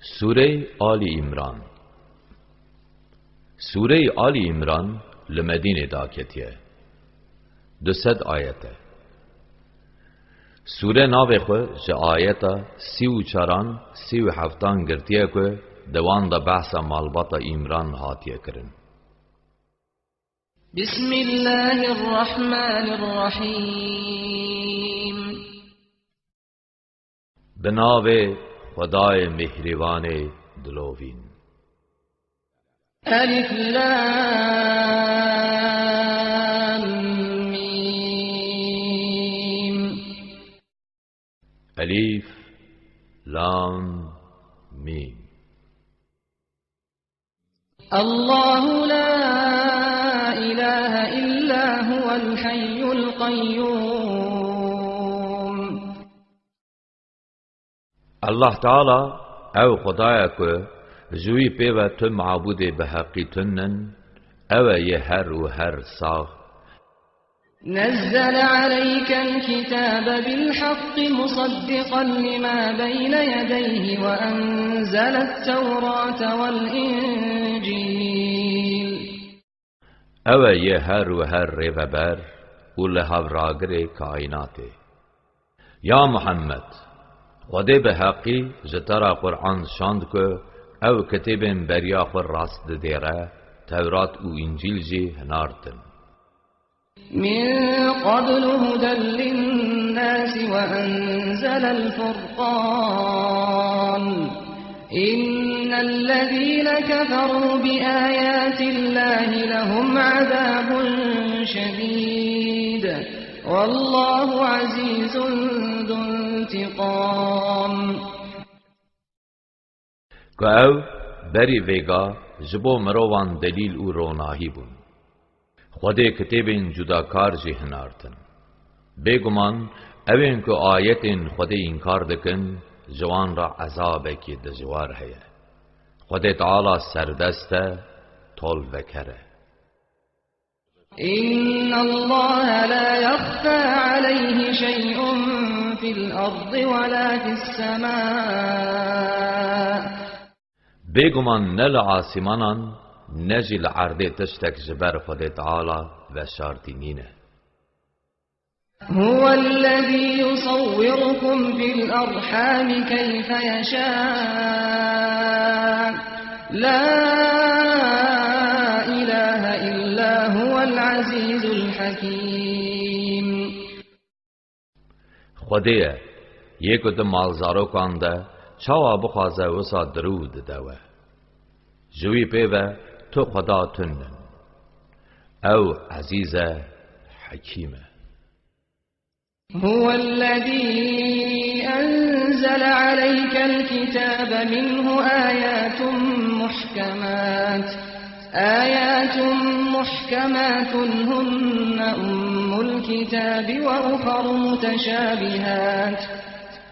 سوره آل عمران. سوره آل عمران لمدینه داکتیه 200 آیته. سوره ناوی خو جه آیتا 34 37 گرتیه که دوان دا بحث مالبات عمران هاتیه کرن. بسم الله الرحمن الرحیم. بناوی خدای مهربان دلوین. الف لام میم. الف لام میم. الله لا اله الا هو الحي القيوم. الله تعالی او خدای که جوی پیوه تو معبود به حقی تنن او یه هر و هر ساغ. نزل عليك الكتاب بالحق مصدقا لما بين يديه وأنزل التوراة والإنجيل. او یه هر و هر ریوبر و لحو راگر کائناته. یا محمد خدا به حقی جترا قرآن شاند که او کتبین بریا خور راست دیره تورات و انجیل جی هنارتن. من قبل هدى للناس وأنزل الفرقان. إن الذين كفروا بآيات الله لهم عذاب شديد والله عزيز ذو انتقام. که او بری ویگا جبو مروان دلیل او روناهی بون. خود کتابین جداکار جی هنارتن. بگمان اوین که آیتین خود انکار دکن جوان را عذاب کی دجوار ہے. خود تعالی سردسته طول وکره. إن الله لا يخفى عليه شيء في الأرض ولا في السماء. بگمان نل آسمانان نجل عرده تشتک جبر خود تعالی و شارتی نینه. هو الذي يصوركم في الأرحام كيف يشاء لا إله إلا هو العزيز الحكيم. خودیه یکو ده مالزارو کانده چاوا بخوازه وسا درود دوه. جوی پیوه تو خدا تنن او عزیز حکیمه. هو الذي أنزل عليك الكتاب منه آيات محكمات هن أم الكتاب وأخر متشابهات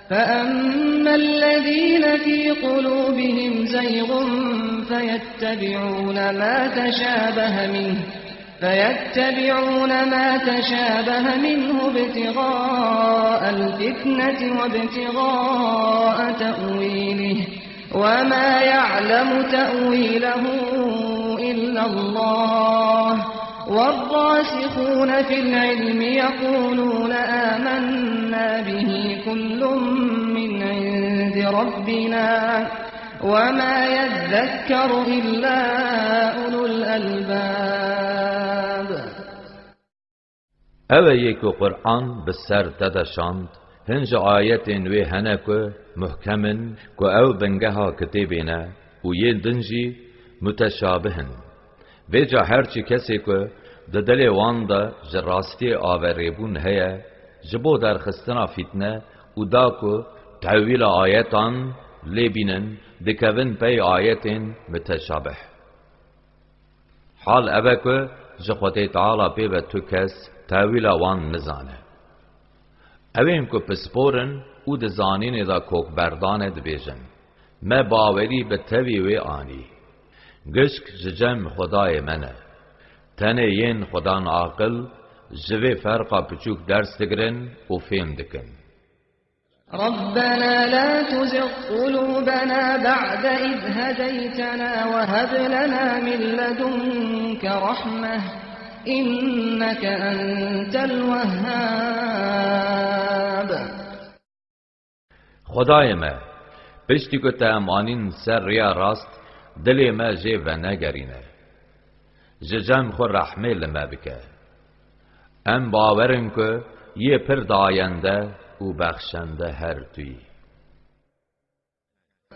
فأما الذين في قلوبهم زيغ فيتبعون ما تشابه منه ابتغاء الفتنة وابتغاء تأويله وما يعلم تأويله إلا الله والراسخون في العلم يقولون آمنا به كل من عند ربنا وما يذكر إلا أولو الألباب. اوه یکو قرآن بسر تدشاند هنج آیتین وی هنکو محکمن کو او بنگها کتیبینه و یه دنجی متشابهن. ویجا هرچی کسی که دل وان دا جراستی آوریبون هیا جبو در خستنا فتنه و دا که تحویل آیتان لیبینن دکوین پی آیتین متشابه. حال اوه که جخوتی تعالی پی و تو کس تحویل وان نزانه. اویم که پسپورن او ده زانین دا کوک بردانه دبیجن. ما باوری به توی وی آنی. گشک ججم خدای منه. تنه ین خدان عاقل جوی فرقا پچوک درس دگرن و فهم دکن. ربنا لا تزغ قلوبنا بعد إذ هديتنا وهب لنا من لدنك رحمة إنك أنت الوهاب. خدای ما پشتی که تامانین سر ریا راست دل ما جه و نگرینه ججم خو رحمه لما بکه ام باورن که یه پر داینده و بخشنده هر توی.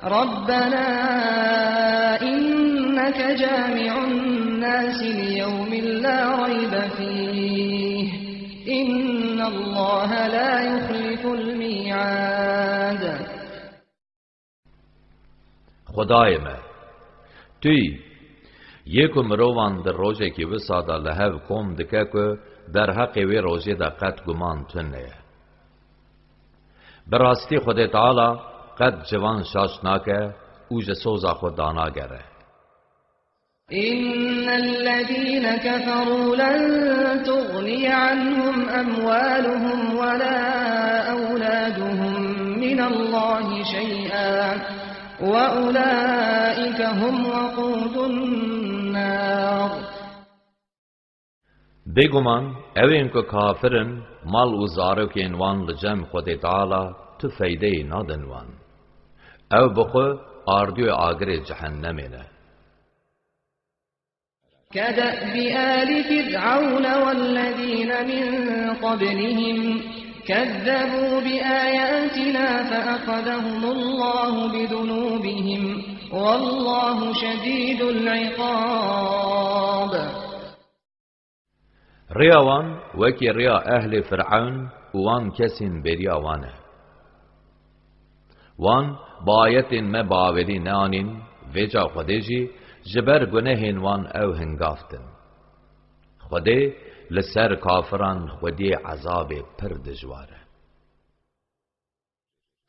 ربنا إنك جامع الناس ليوم لا ريب فيه إن الله لا يخلف الميعاد. خدای ما توی یکم روان در روزه که وسادا لحو کم دکه که در حق وی روزه دا قد گمان تنه براستی خود تعالی قد جوان شاشناکه او جسوزا خود دانا گره. إن الذين كفروا لن تغني عنهم أموالهم ولا أولادهم من الله شيئا وأولئك هم وقود النار. بگمان اوین که کافرن مال و زارو که انوان لجم خود تعالی تو فیده نادن وان او بخو آردو آگر جهنمینه. كدأب آل فرعون والذين من قبلهم كذبوا بآياتنا فأخذهم الله بذنوبهم والله شديد العقاب. ریاوان وکی ریا اهل فرعون وان کسین بریا وانه وان بایت ما باوری نانین ویجا خودجی جبر گنهین وان او هنگافتن خوده لسر کافران خودی عذاب پر دجواره.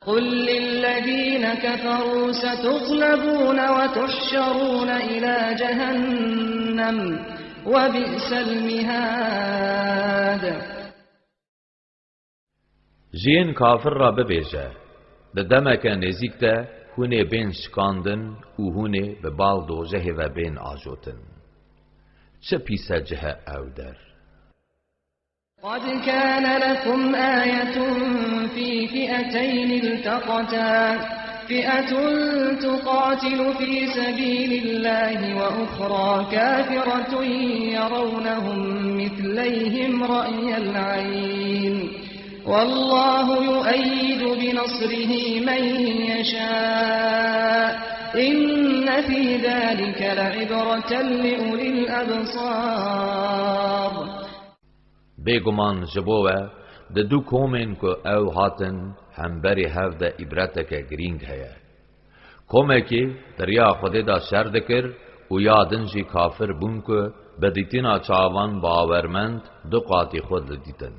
قل للذين كفروا ستغلبون وتحشرون إلى جهنم وبئس المهاد. جین کافر را ببیجه دمک نزیکته هونه بین شکاندن و هونه به بال دوزه و بین آجوتن چه پیسه جه او در. قد كان لكم آية في فئتين التقتا فئة تقاتل في سبيل الله وأخرى كافرة يرونهم مثليهم رأي العين والله يؤيد بنصره من يشاء إن في ذلك لعبرة لأولي الأبصار. بگمان جبوه ده دو کومن که او هاتن همبری هفده عبرتک گرینگ هیا کومه که دریا خود دا شرد کر و یادن جی کافر بون که بدیتینا چاوان باورمند دو قاتی خود لدیتن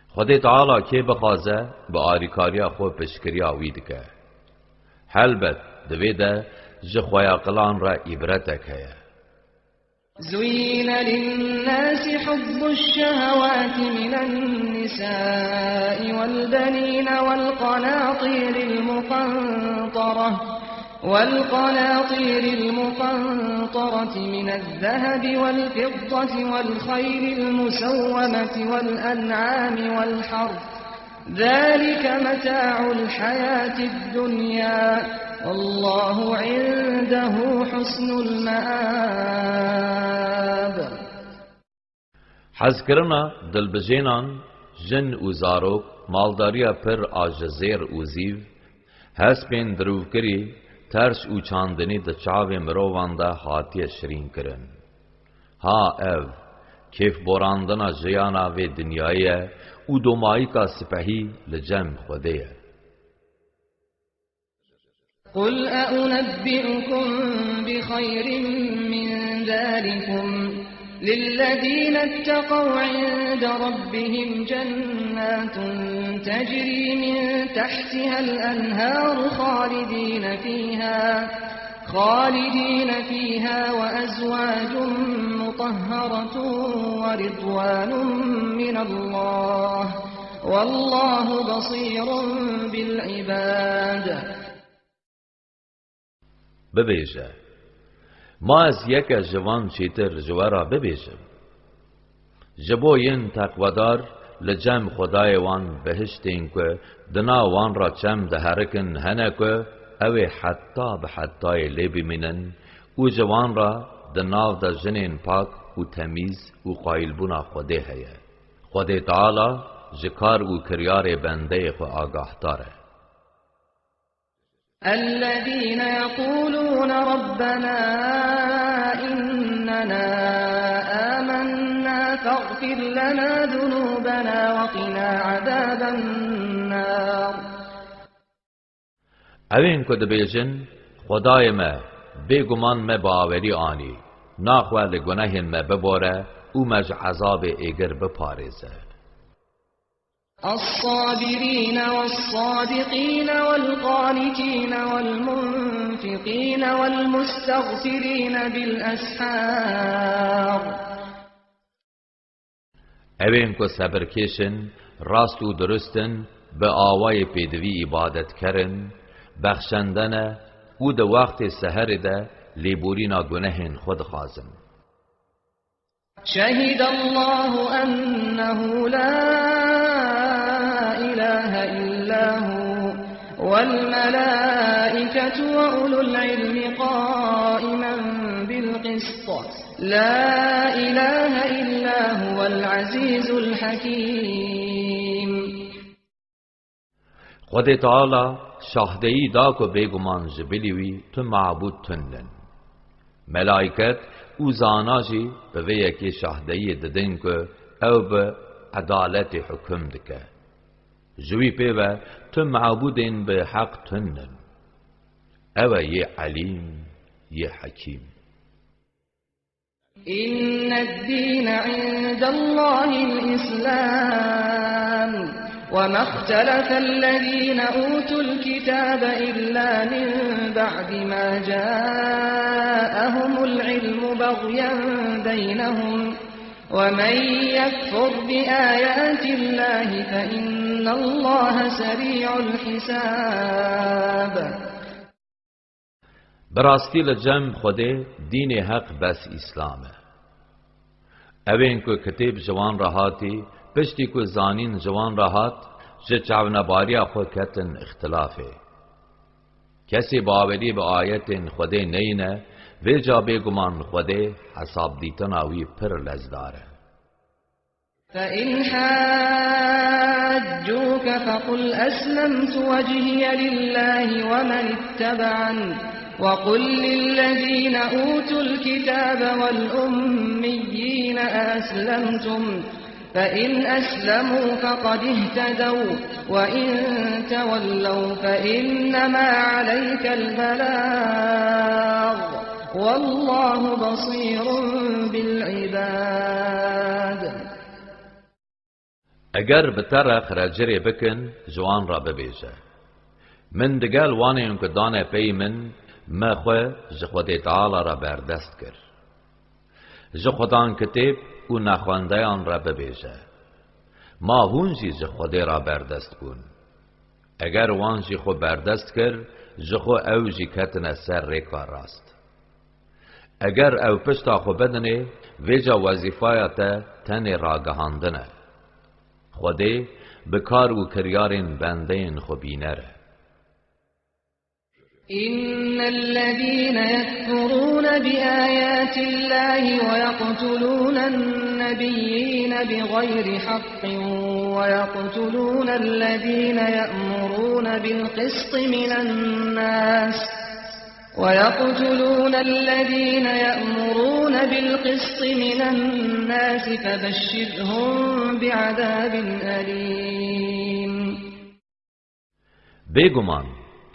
خود تعالی که بخوازه با آریکاریا خود پشکریا ویدکه حلبت دویده جخویا قلان را عبرتک هیا. زين للناس حب الشهوات من النساء والبنين والقناطير المقنطرة من الذهب والفضة والخيل المسومة والأنعام والحرث ذلك متاع الحياة الدنيا والله عنده حسن المآب. حز کرنا دلبجینان جن و زاروک مالداریا پر آجزیر و زیو هست بین دروف کری ترس و چاندنی ده چاوی مروان ده حاتی شرین کرن ها او کیف براندنا جیانا و دنیای او دومایی کا سپهی لجم خوده. قل أنبئكم بخير من ذلكم للذين اتقوا عند ربهم جنات تجري من تحتها الأنهار خالدين فيها وأزواج مطهرة ورضوان من الله والله بصير بالعباد. ببیجه ما از یک جوان چیتر جوارا ببیجم جبو ین تقوادار لجم خدای وان بهشتین که دنا وان را چم دهرکن هنه که اوی حتی به حتی لی بمینن او جوان را دناو دا جنین پاک و تمیز و قایلبونا خوده هیه خوده تعالی جکار و کریار بنده خو آگاه داره. الذين يقولون ربنا إننا آمنا فاغفر لنا ذنوبنا وقنا عذاب النار. اوین که دبیجن خدای ما بگمان ما باوری آنی ناخواه لگناهن ما بباره او مج عذاب ایگر بپارزه. الصابرين والصادقين والقانتين والمنفقين والمستغفرين بالأسحار. اوین که صبر کشن راست و درستن به آوای پیدوی عبادت کرن بخشندن او ده وقت سحر ده لیبورینا گناهن خود خازن. شهد الله أنه لا إله إلا هو والملائكة وأولو العلم قائما بالقسط لا إله إلا هو العزيز الحكيم. خود تعالی شاهدهی دا که بگمان جبلیوی تو معبود تندن ملائکت او زاناجی به وی که شاهدهی ددن که او به عدالت حکم دکه جوی پیوه تو معبودین به حق تندن او یه علیم یه حکیم. إن الدين عند الله الإسلام وما اختلف الذين أوتوا الكتاب إلا من بعد ما جاءهم العلم بغيا بينهم ومن يكفر بآيات الله فإن الله سريع الحساب. براستی لجم خوده دین حق بس اسلامه اوین که کتاب جوان راحاتی پشتی که زانین جوان راحات جه چاونباریا خود کتن اختلافه کسی باوری به آیت خوده نینه و جا بگمان خوده حساب دیتناوی پر لزداره. فإن حاجوك فقل أسلمت وجهي لله ومن اتبعني وقل للذين أوتوا الكتاب والأميين أسلمتم فإن أسلموا فقد اهتدوا وإن تولوا فإنما عليك البلاغ والله بصير بالعباد. اگر بطرخ رجری بکن جوان را ببیجه من دگل وانه انکو دانه پی من ما خواه جخود تعالی را بردست کر جخودان کتب او نخوانده آن را ببیجه ما هونجی جخود را بردست کن اگر وانجی خو بردست کر جخو اوجی کتن سر ریکا راست اگر او پشتا خو بدنه ویجا وظیفایت تن راگهاندنه خوده بکار و کریارین بندین خو بینره. إن الذين يكفرون بآيات الله ويقتلون النبيين بغير حق ويقتلون الذين يأمرون بالقسط من الناس فبشرهم بعذاب أليم. بگمان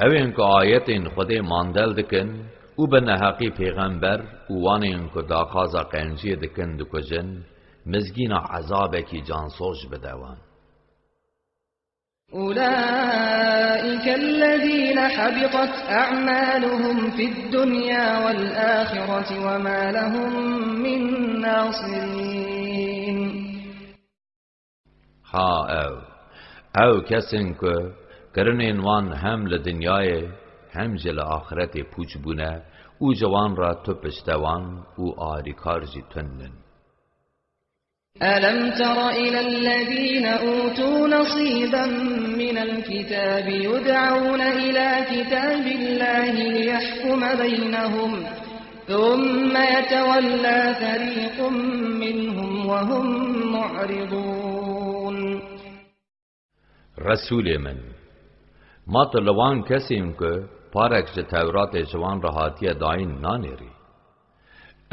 اوین که آیتین خود ماندل دکن او به نحقی پیغمبر اوانین که داخازا قنجی دکن دکو جن مزگین عذابه کی جانسوش بدوان. أولئك الذين حبطت أعمالهم في الدنيا والآخرة وما لهم من ناصرين. ها او او کسین که کرنین وان هم لدنیای هم جل آخرت پوچ بونه او جوان را تو پشتوان او آریکار جی تنن. ألم تر إلى الذين أوتوا نصيبا من الكتاب يدعون إلى كتاب الله ليحكم بينهم ثم يتولى فريق منهم وهم معرضون. رسول من ما طلوان کسیم که پارک ج تورات جوان راحتی داین نانیری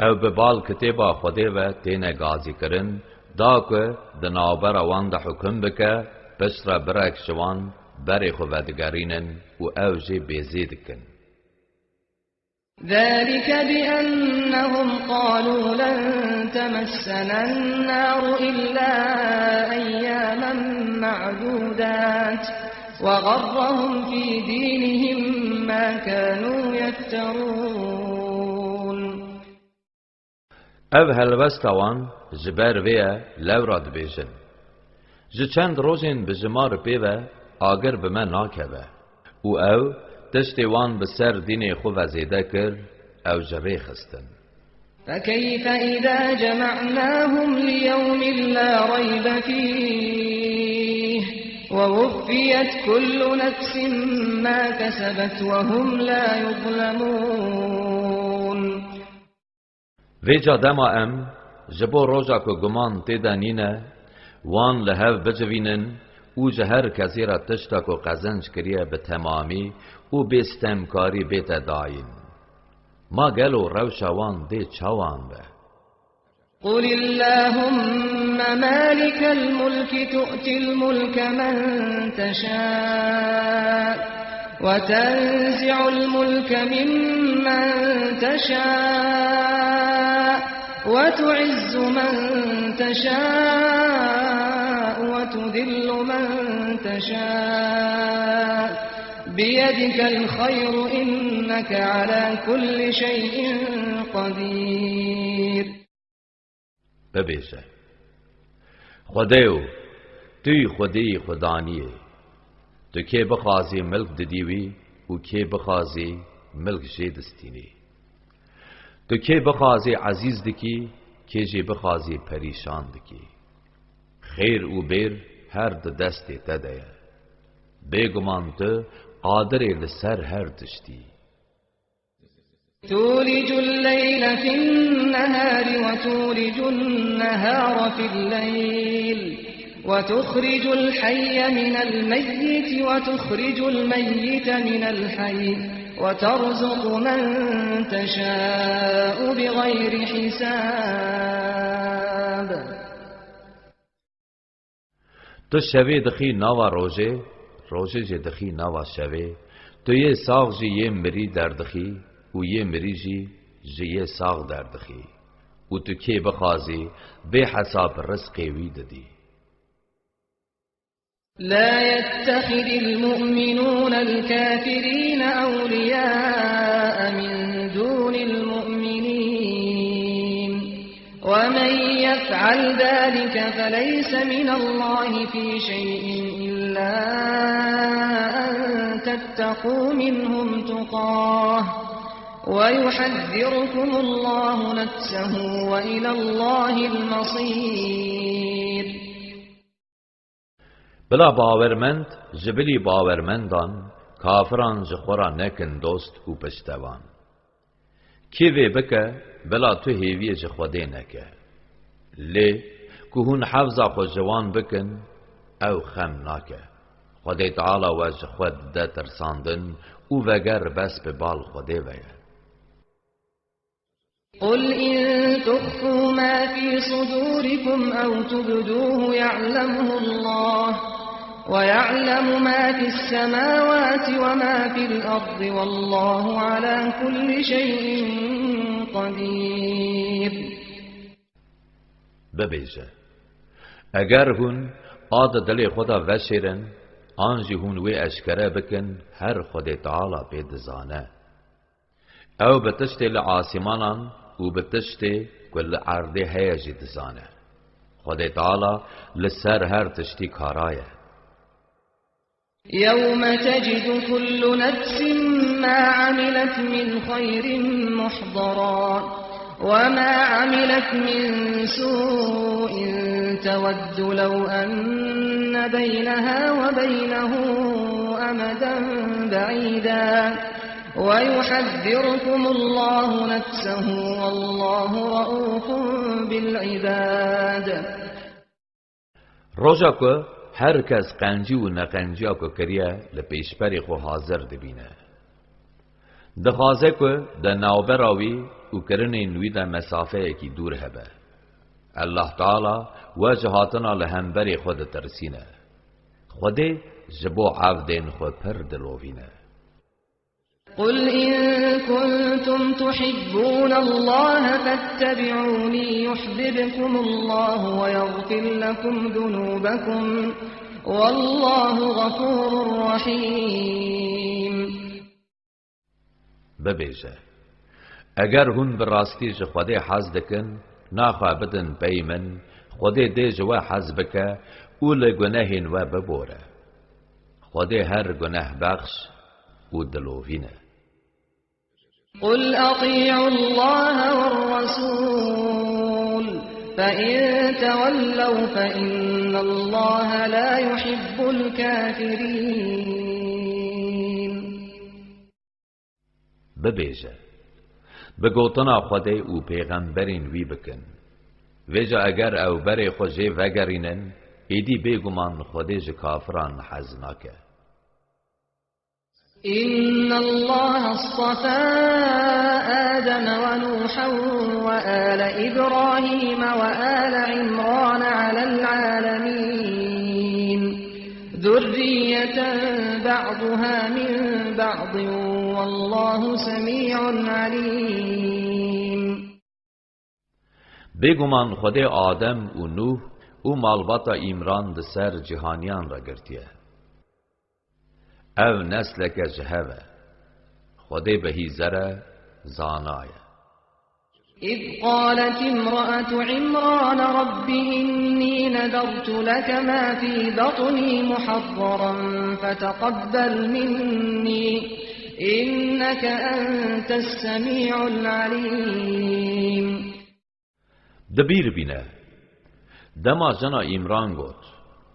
او به بال کتابا خوده و تین گازی کرن دا که دنابر وان دا حکم بکه پس را برک جوان بری خوادگارینن و او جی بیزید کن. ذلك بأنهم قالوا لن تمسنا النار إلا أياما معدودات وغرهم في دينهم ما كانوا يفترون. او هلوستوان جبر ویا لوراد بیشن ج چند روزین به جمار پیوه آگر به من ناکوه او تشتوان به سر دین خو وزیده کر او جوی خستن. فكيف إذا جمعناهم ليوم لا ريب فيه ووفيت كل نفس ما كسبت وهم لا يظلمون. ویجا دما ام جبو روزا کو گمان تیدانینه وان لهو بجوینن او جهر کسی را تشتا کو قزنج کریه به تمامی او بیستمکاری بیت داین ما گلو روشا وان دی چاوان به. قل اللهم مالك الملك تؤتي الملك من تشاء وتنزع الملك ممن تشاء وتعز من تشاء وتذل من تشاء بيدك الخير إنك على كل شيء قدير. ببیشه خدایو توی خدای خدانیه تو که بخوازی ملک ددیوی و که بخوازی ملک جیدستینی تو که بخوازی عزیز دکی که جی بخوازی پریشان دکی خیر و بیر هر دستی تدیه بگمان تو قادر لسر هر دشتی. تولج الليل في النهار وتولج النهار في الليل وتخرج الحي من الميت وتخرج الميت من الحي وترزق من تشاء بغير حساب. تو شوی دخی نوا روزه جه دخی نوا شوی تو یه ساغ جی یه مری در دخی و یه مری جی یه ساغ در دخی و تو که بخوازی به حساب رزقی وی ددی. لا يتخذ المؤمنون الكافرين أولياء من دون المؤمنين ومن يفعل ذلك فليس من الله في شيء إلا أن تتقوا منهم تقاه ويحذركم الله نفسه وإلى الله المصير. بلا باورمند جبلی باورمندان کافران جخورا نکن دوست و پشتوان کی وی بکه بلا تو هیوی جخوده نکه لی که هون حفظا خو جوان بکن او خم ناکه خود تعالی و جخود ده ترساندن او وگر بس به بال خوده ویه. قل إن تخفوا ما في صدوركم أو تبدوه يعلمه الله ويعلم ما في السماوات وما في الأرض والله على كل شيء قدير. ببیجه اگر هون آد دل خدا وشیرن آنجی هون وی اشکره بکن هر خود تعالی بیدزانه او بتشتی لعاصمانان و بتشتی کل عرده هیجی دزانه خود تعالی لسر هر تشتی کارایه. يوم تجد كل نفس ما عملت من خير محضرا وما عملت من سوء تود لو أن بينها وبينه أمدا بعيدا ويحذركم الله نفسه والله رؤوف بالعباد. روزا که هر کس قنجی و نقنجیا که کریه لپیشپری خو حاضر دبینه. دخوازه که ده نوبراوی و کرنه نوی ده مسافه اکی دور هبه. الله تعالی وجهاتنا لهمبری خود ترسینه. خوده جبو عبدین خود پر دلوینه. قل إن كنتم تحبون الله فاتبعوني يحببكم الله ويغفر لكم ذنوبكم والله غفور رحيم. ببیجه اگر هون براستی جو خوده حز دکن ناخوا بدن پیمن خوده دی جو حز بکه اول گناهین و ببوره خوده هر گناه بخش و دلوینه. قل أطيعوا الله والرسول فإن تولوا فإن الله لا يحب الكافرين. ببیجه بگوتنا خوده او پیغمبرین وی بکن ویجا اگر او بر خوشه وگرینن ایدی بیگمان خوده ج کافران حزناکه. إن الله اصطفى آدم ونوحا وآل إبراهيم وآل عمران على العالمين ذرية بعضها من بعض والله سميع عليم. بگمان خوده آدم و نوح و مالباتا ایمران ده سر جهانیان را گرتیه. او نسلك جهوه خوده بهی زره زانایه. إذ قالت امرأة عمران رب إني نذرت لك ما في بطني محضرا فتقبل مني إنك أنت السميع العليم. دبیر بینه دما جنا ایمران گوت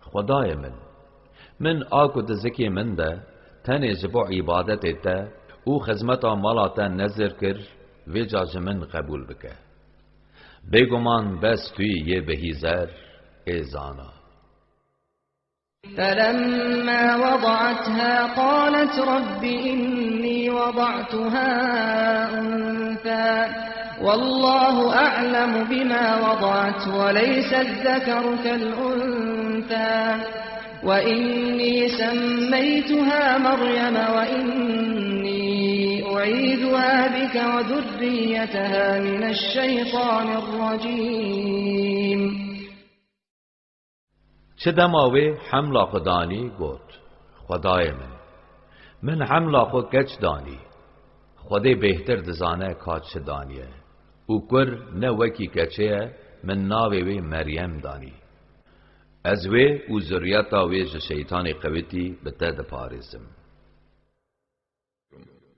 خدای من آکو دزکی من ده تنه جبو عبادت ده او خدمتا مالا تا نظر کر و جاج من قبول بکه بگمان بس توی یه بهیزر ایزانا. فلما وضعتها قالت رب إني وضعتها أنثى والله أعلم بما وضعت وليس الذكر كالأنثى وإني سميتها مريم وإني أعيذها بك وذريتها من الشيطان الرجيم. چه دماوی حملا خدانی گوت خدای من حملا خود کچ دانی خودی بهتر دزانه کاچ دانیه او کر نه وکی کچه من ناوی وی مریم دانی از وی او ذریتا وی شیطان قویتی بتد پارزم.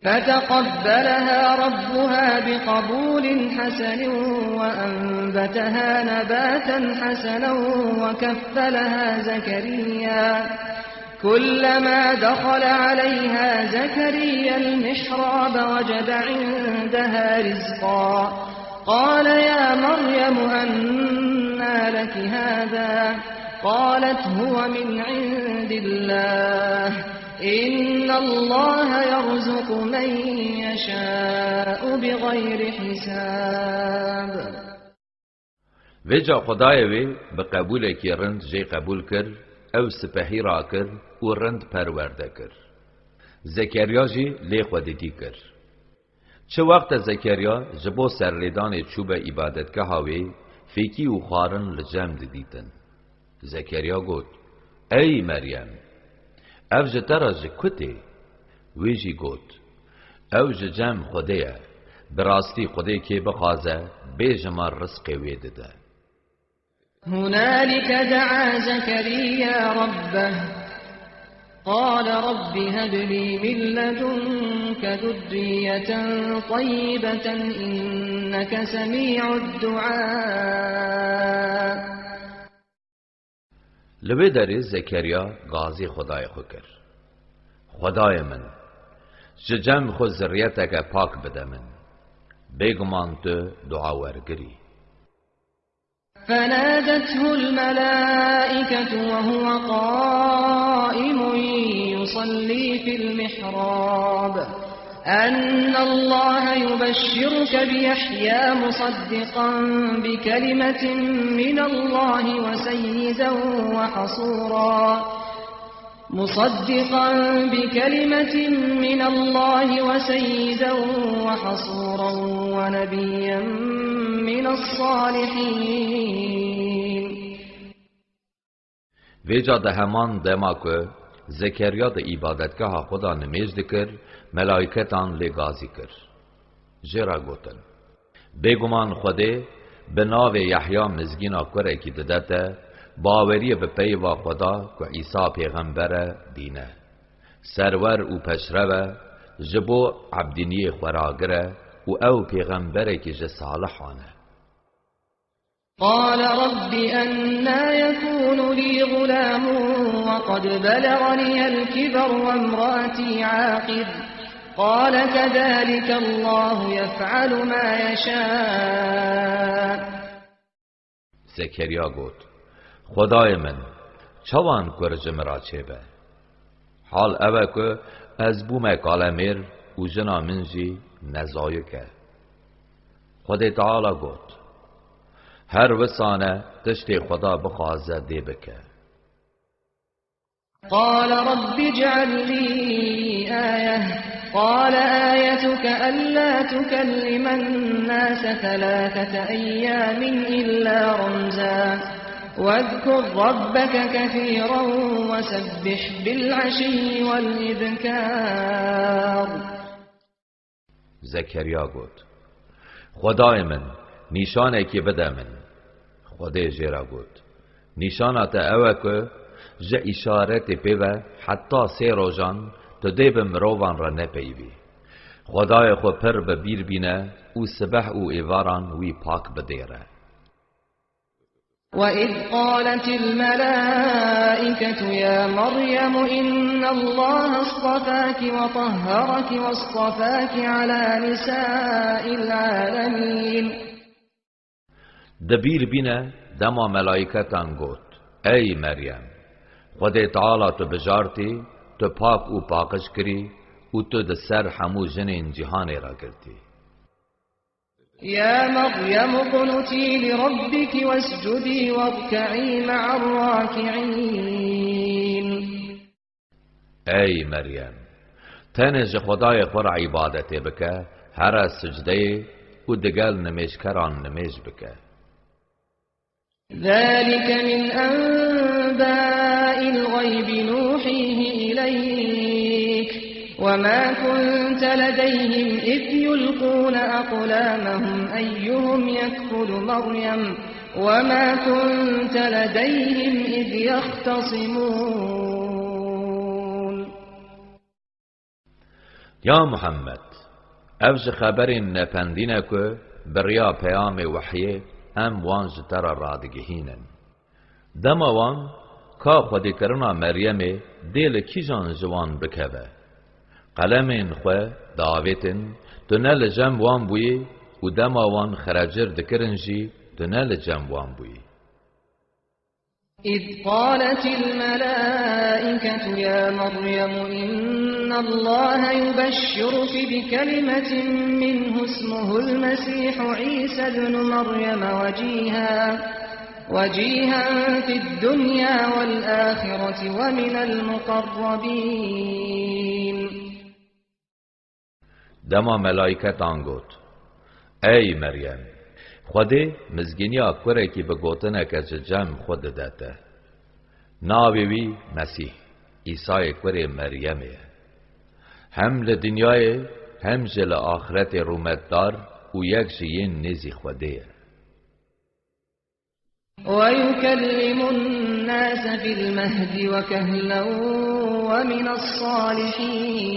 فتقبلها ربها بقبول حسن وأنبتها نباتا حسنا وكفلها زكريا كلما دخل عليها زكريا المحراب وجد عندها رزقا قال يا مريم أنى لك هذا قالت هو من عند الله إن الله يرزق من يشاء بغير حساب. ویجا خدای وی به قبول کی رند جی قبول کر او سپهی را کر و رند پرورده کر. زکریا جی لی خودتی کر. چه وقت زکریا جبو سرلیدان چوب عبادتگاه هاوی فیکی و خارن لجم دیدن. زکریا گوت ای مریم او جتر کتی ویجی گوت او جم خودیه براستی خودی که بخوازه بیجما رزق ویدده. هنالك دعا زكريا ربه قال رب هب لي من لدنك ذرية طيبة إنك سميع الدعاء. لبه داری زکریا غازی خدای خو کر. خدای من ججم خو ذریتک پاک بده من. بگمان تو دعا ورگری. فنادته الملائكة وهو قائم يصلي في المحراب أن الله يبشرك بيحيى مصدقا بكلمة من الله وسيدا وحصورا ونبيا من الصالحين. ویجا ده همان دما که زکریا ده عبادتگاه خدا نمیز دکر ملائکتان لگازی کر. جرا گوتن بگمان خوده به ناو یحیی مزگینا کره کی ددته باوری به پیوا خدا که عیسی پیغمبر دینه سرور و پشروه جبو عبدینی خوراگره و او پیغمبره که جه صالحانه. قال رب أنا يكون لي غلام وقد بلغني الكبر وامرأتي عاقر قال كذلك الله يفعل ما يشاء. زکریا گفت خدای من چوان کرج مرا چه به حال اوه که از بوم کالمیر و جنا منجی نزایکه. خدا تعالی گفت هر وسانه تشتی خدا بخوازه دی بکه. قال رب اجعل لي آية قال آيتك ألا تكلم الناس 3 أيام إلا رمزا واذكر ربك كثيرا وسبح بالعشي والإبكار. زکریا گفت خدای من نیشانه که بده من. خدای جیرا گفت نیشانت اوه که جه اشارت پیوه حتی 3 روزان تو دی به مروان را نپیوی. خدای خو پر به بیر بینه او سبح او ایواران وی پاک بدیره. وَإِذْ قَالَتِ الْمَلَائِكَةُ يَا مَرْيَمُ إِنَّ اللَّهَ اصْطَفَاكِ وَطَهَّرَكِ وَاصْطَفَاكِ عَلَى نِسَاءِ الْعَالَمِينَ. دبیر بینه دما ملائکتان گوت ای مریم خدا تعالی تو بجارتی تو پاک و پاکش کری و تو د سر همو جنین جهان را کرتی. يا مريم اقنتي لربك واسجدي واركعي مع الراكعين. ای مریم تنج خدای خور عبادت بکه هر سجده و دگل نمیشکران نمیش بکه. ذلك من أنباء الغيب نوحيه إليك وما كنت لديهم إذ يلقون أقلامهم أيهم يكفل مريم وما كنت لديهم إذ يختصمون. یا محمد افج خبر نپندینه که بریا پیام وحیه ام وانج تر رادگهینن. دم وان که خودی کرنا مریم دیل کی جان جوان بکبه. قلمین خواه دعوتن تو نل جم وان بوی و دم وان خرجر دکرنجی تو نل جم وان بوی. إذ قالت الملائكة يا مريم إن الله يبشرك بكلمة منه اسمه المسيح عيسى ابن مريم وجيها في الدنيا والآخرة ومن المقربين. دما ملائکتان گوت ای مریم خودی مزگینیا کوره کی بگوتنه که جم خود داته ناوی وی مسیح عیسی کوره مریمه هم لدنیای هم جل آخرت رومتدار و یک جین نزی خوده. ويكلم الناس في المهد وكهلا ومن الصالحين.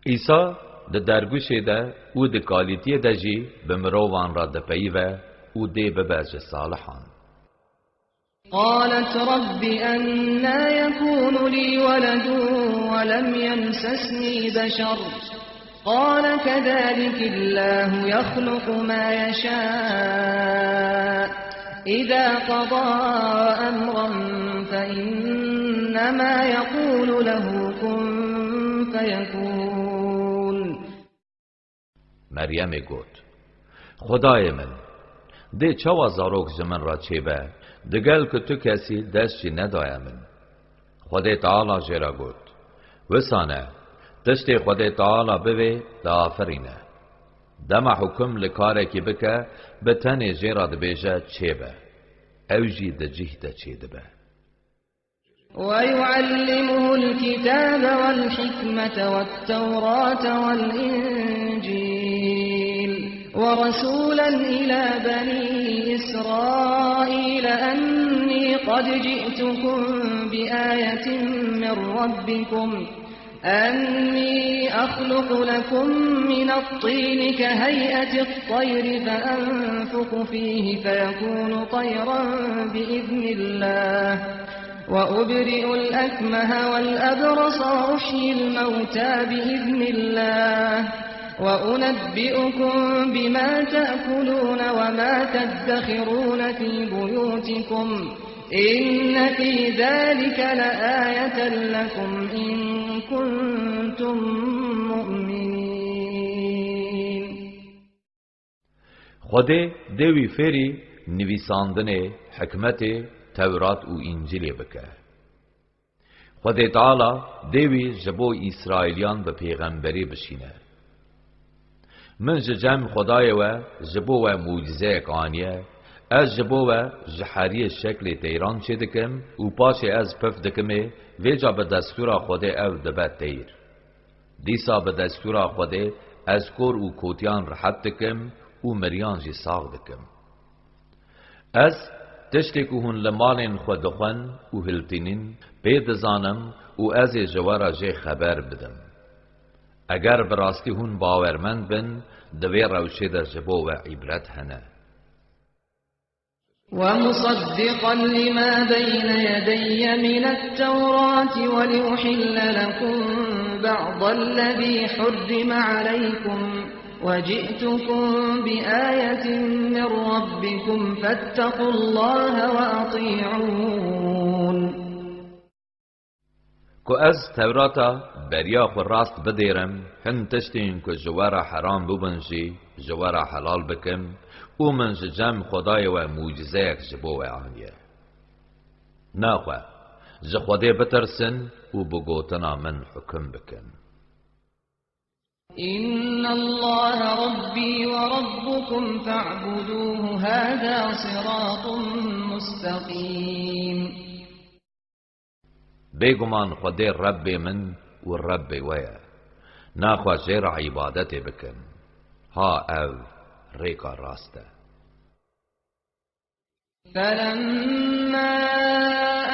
عیسی د درگوشه ده او د کالیتی ده جی بمروان را ده پیوه او ده ببرج صالحان. قالت رب أنا يكون لي ولد ولم يمسسني بشر قال كذلك الله يخلق ما يشاء إذا قضى أمرا فإنما يقول له كن فيكون. مریم گفت خدای من ده چوا زاروک زمن را چه به دگل که تو کسی دستی ندای من. خدای تعالی جرا گفت وسانه تشتی خدای تعالی بوی دا آفرینه دم حکم لکاره کی بکه به تن جرا دبیجه چه به اوجی دجیه ده چه ده به. ويعلمه الكتاب والحكمة والتوراة والإنجيل ورسولا إلى بني إسرائيل أني قد جئتكم بآية من ربكم أني أخلق لكم من الطين كهيئة الطير فأنفخ فيه فيكون طيرا بإذن الله وأبرئ الأكمه والأبرص وأحيي الموتى بإذن الله وأنبئكم بما تأكلون وما تدخرون في بيوتكم إن في ذلك لآية لكم إن كنتم مؤمنين. خود دوی فری نویساندن حکمت تورات و انجیل بکه. خود تعالی دوی جبو اسرائیلیان به پیغمبری بشینه. من جم خدای و جبو و معجزه کانیه از جبو و جحری شکل تیران چه دکم و پاش از پف دکمه ویجا به دستور خود او دبت تیر. دیسا به دستور خود از کور و کوتیان رحت دکم و مریان جی ساغ دکم. از تشتی که هون لمالین خود دخن و هلتینین پید زانم و از جوارا جی خبر بدم. اگر براستی هون باورمند بن دوی روشه در جبو و عبرت هنه. ومصدقا لما بين يدي من التوراة ولأحل لكم بعض الذي حرم عليكم وجئتكم بآية من ربكم فاتقوا الله وأطيعون. که از توراتا بریا خو راست بدیرم هن تشتین که جوارا حرام ببنجی جوارا حلال بکم او من جم خدای و معجزه یک جبو آنیه ناخواه ج خدای بترسن و بگوتنا من حکم بکن. إن الله ربي وربكم فاعبدوه هذا صراط مستقيم. بگمان خدای رب من و رب ویا ناخواه جیر عبادت بکن ها او ریکا راسته. فلما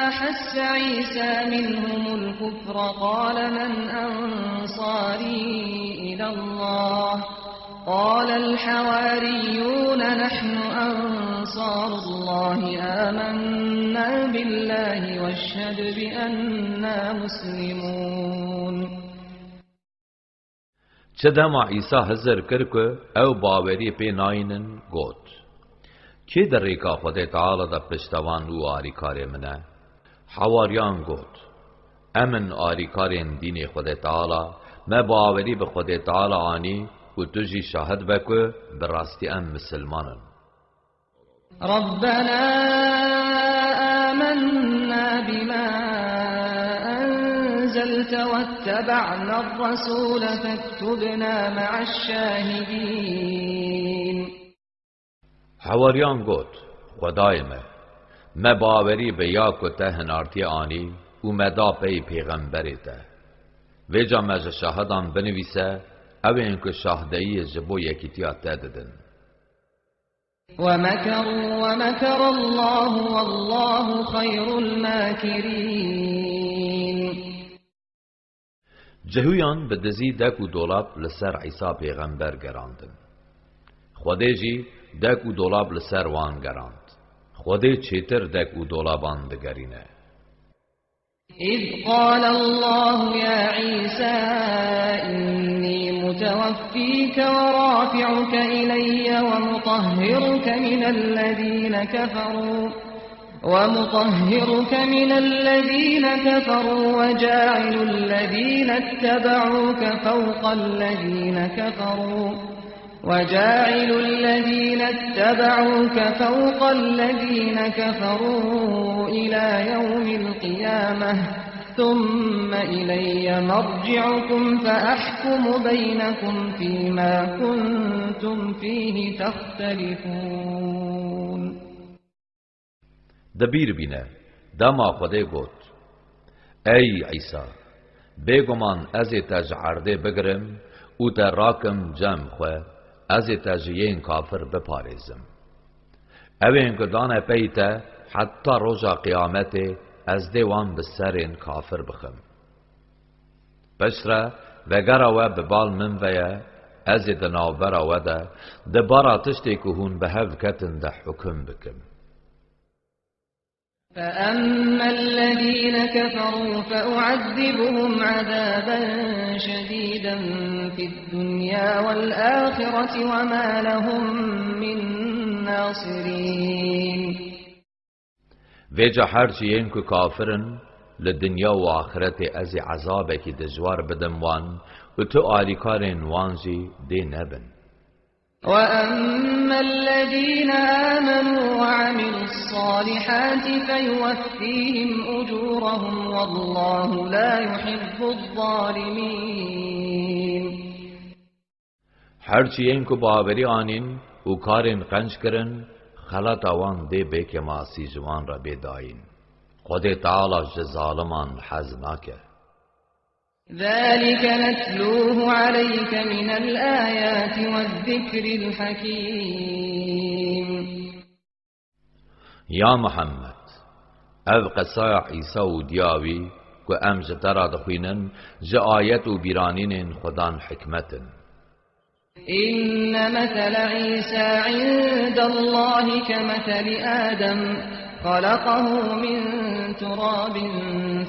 أحس عيسى منهم الكفر قال من أنصاري إلى الله قال الحواريون نحن أنصار الله آمنا بالله واشهد بأننا مسلمون. چه دما عیسی حضر کرکو او باوری پی ناینن گوت که در ریکا خود تعالی دا پشتوان او آریکار منه. حواریان گوت امن آریکارین دین خود تعالی ما باوری به خود تعالی آنی و تجی شاهد بکو براستی ام مسلمانن. ربنا آمنا بما أنزلت واتبعنا الرسول فاكتبنا مع الشاهدين. حواریان گوت خدای ما باوری به یاک و تهنارتی آنی و مدا پی پیغمبری ته ویجا مجا شاهدان بنویسه او اینکه شاهدهی جبو یکیتیا تددن. ومكروا ومكر الله والله خير الماكرين. جهویان به دزی دک و دولاب لسر عیسی پیغمبر گراندن. خودی جی دک و دولاب لسر وان گراند. خودی چیتر دک و دولابان دگرینه. إذ قال الله يا عيسى إني متوفيك ورافعك إلي ومطهرك من الذين كفروا وجاعل الذين اتبعوك فوق الذين كفروا إلى يوم القيامة ثم إلي مرجعكم فأحكم بينكم فيما كنتم فيه تختلفون. دبیر بینه دما خوده گوت ای عیسی بگمان از تجعرده بگرم او تراکم جمع خواه از تجیین کافر بپارزم اوین کدان پیتا حتی روژا قیامت از دیوان بسرین کافر بخم پشتره وگره ببال من ویا از دناوبره وده دبارا تشتی که هون به هف کتن ده حکم بکم. فأما الذين كفروا فأعذبهم عذابا شديدا في الدنيا والآخرة وما لهم من ناصرين. ویجا هرچی که کافرن لدنیا و آخرت از عذاب که دجوار بدم وان و تو آلیکارن وانجی دی نبن. وأما الذين آمنوا وعملوا الصالحات فيوفيهم أجورهم والله لا يحب الظالمين. هرچی که باوری آنین و کارن قنج کرن خلط آوان دی بے که ماسی جوان را بیدائین خود تعالی ظالمان حز ناکه. ذلك نتلوه عليك من الآيات والذكر الحكيم. یا محمد او قصای عیسی و دیاوی که امج ترا دخوینن جا آیت و بیرانین خدان حکمتن. إن مثل عيسى عند الله كمثل آدم خلقه من تراب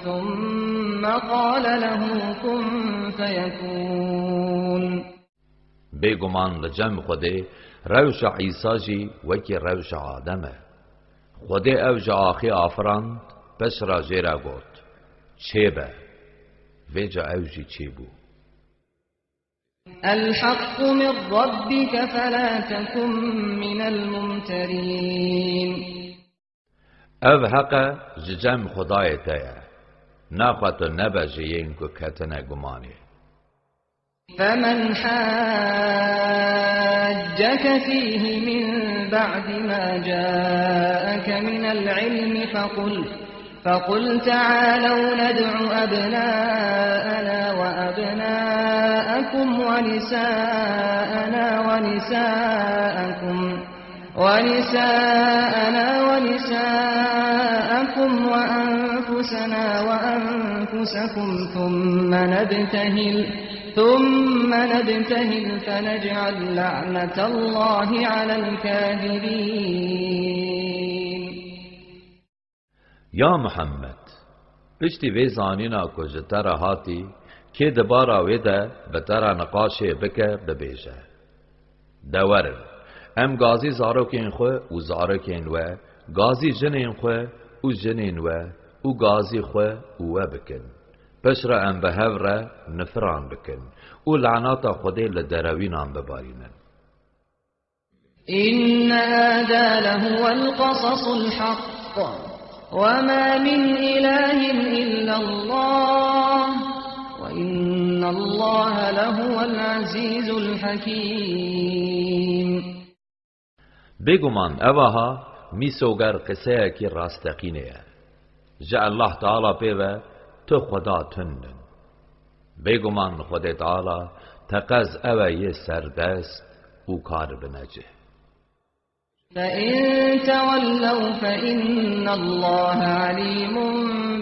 ثم قال له كن فيكون. بگمان لجم خوده روش عیسی جی وکی روش آدمه خوده او جا آخی آفراند پس را جیره گوت چه به ویجا او جی چه بو. الحق من ربك فلا تكن من الممترين. او حق جم خدای تایه نخوات نبا جیین که کتنه گمانه. فمن حاجك فيه من بعد ما جاءك من العلم فقل تعالوا ندع أبناءنا وأبناءكم ونساءنا ونساءكم وأنفسنا وأنفسكم ثم نبتهل فنجعل لعنة الله على الكاذبين. یا محمد پشتی وی زانینا کج ترا هاتی که دبارا ویده به ترا نقاشه بکه ببیجه دور ام گازی زاروکین خواه و زاروکین و گازی جنین خواه و جنین و گازی خواه و بکن پس را ام به هفره نفران بکن و لعنات خودی لدروینان ببارینن. إن هذا لهو القصص الحق وما من إله إلا الله وإن الله لهو العزيز الحكيم. بگمان اوها میسوگر قصه کی راستقینه جا الله تعالی پیوه تو خدا تندن بگمان خود تعالی تقز اوه یه سردست او کار بنجه. فإن تولوا فإن الله عليم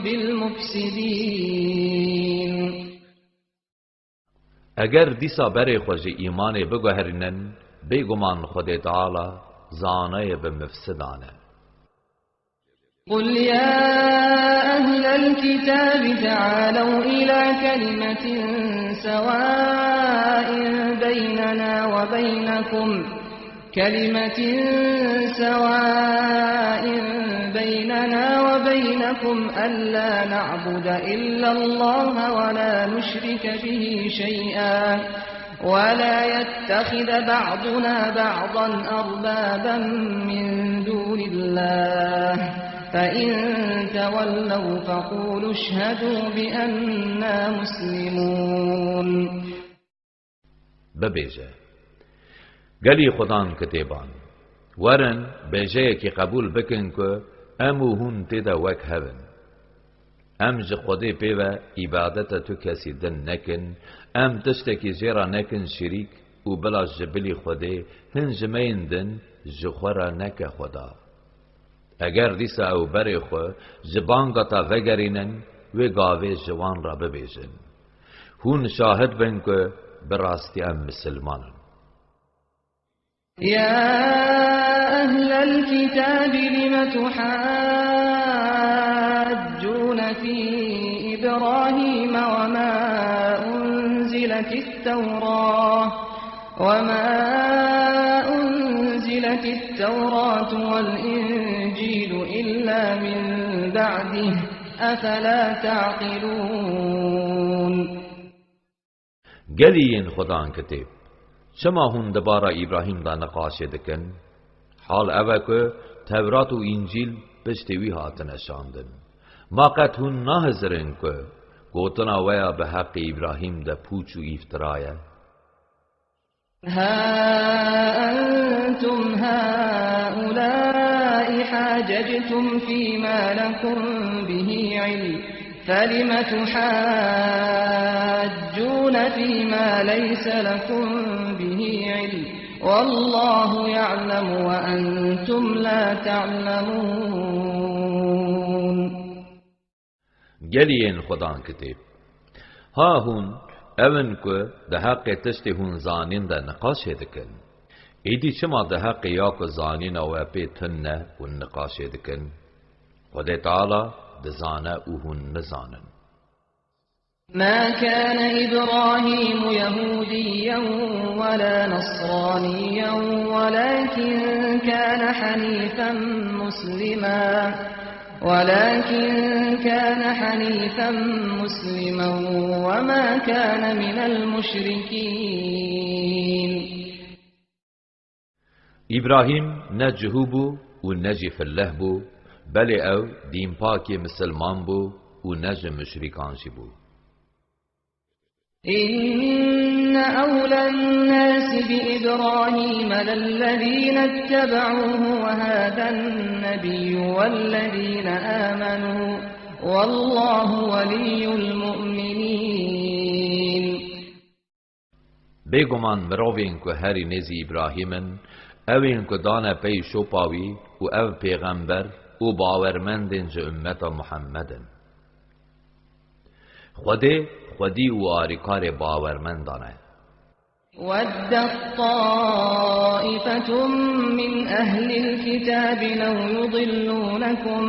بالمفسدين. اگر دیسا بری خوش ایمان بگوهرنن بگمان خود تعالی زانه به مفسدانه. قل يا أهل الكتاب تعالوا إلى كلمة سواء بيننا وبينكم ألا نعبد إلا الله ولا نشرك به شيئا ولا يتخذ بعضنا بعضا أربابا من دون الله فإن تولوا فقولوا اشهدوا بأننا مسلمون. ببیجه گلی خدان کتیبان ورن بیجه که قبول بکن که امو هون تیدا وک هون ام جه خودی پیوه عبادت تو کسی دن نکن ام تشتکی جیرا نکن شریک و بلا جبلی خودی هن جمین دن جخورا نک خدا. اگر دیسا او بری خو جبانگتا وگرینن و گاوه جوان را ببیجن هون شاهد بن که براستی ام مسلمانن. يا أهل الكتاب لم تحاجون في إبراهيم وما أنزلت التوراة والإنجيل إلا من بعده أفلا تعقلون. گلیین خدان کتیب شما هون دبارا ابراهیم دا نقاشه دکن حال اوه که تورات و انجیل پشتوی هاتن اشاندن ما قد هون ناهزرن که گوتنا ویا به حق ابراهیم دا پوچ و افترایه. ها أنتم هؤلاء حاججتم فيما لكم به علم فلم تحاجون فيما ليس لكم به علم والله يعلم وأنتم لا تعلمون. گلیین خدان کتیب ها هون اون که ده حق تشتی هون زانین ده نقاشه دکن ایدی چما ده حق یا که زانین او اپی تنه و نقاشه دکن خود تعالی ده زانه او هون نزانن. ما كان إبراهيم يهوديا ولا نصرانيا ولكن كان حنيفا مسلما وما كان من المشركين. ابراهیم نه جهوبو و نه جفله بو بله او دین پاکی مسلمان بو و نه مشرکانشی بو. إن أولى الناس بإبراهيم للذين اتبعوه وهذا النبي والذين آمنوا والله ولي المؤمنين. بگمان مروین که هری نزی ابراهیمن اوین که دانه پی شوپاوی و او پیغمبر و باورمندن جه امت محمدن خودی و آریکار باورمندانه. ودت طائفة من أهل الكتاب لو يضلونكم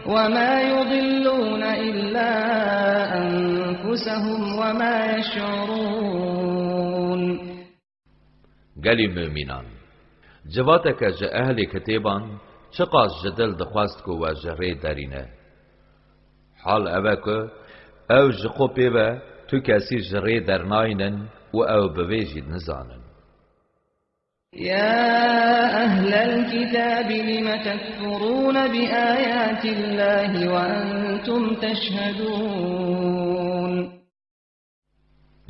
وما يضلون إلا أنفسهم وما يشعرون. گلی مومنان جواتک جه اهل کتابان چقاس جدل دخواست کو و جره دارینه حال اوه که او جخو پیوه تو کسی جره در ناینن و او بویجید نزانن. يا أهل الكتاب لم تكفرون بآيات الله وأنتم تشهدون.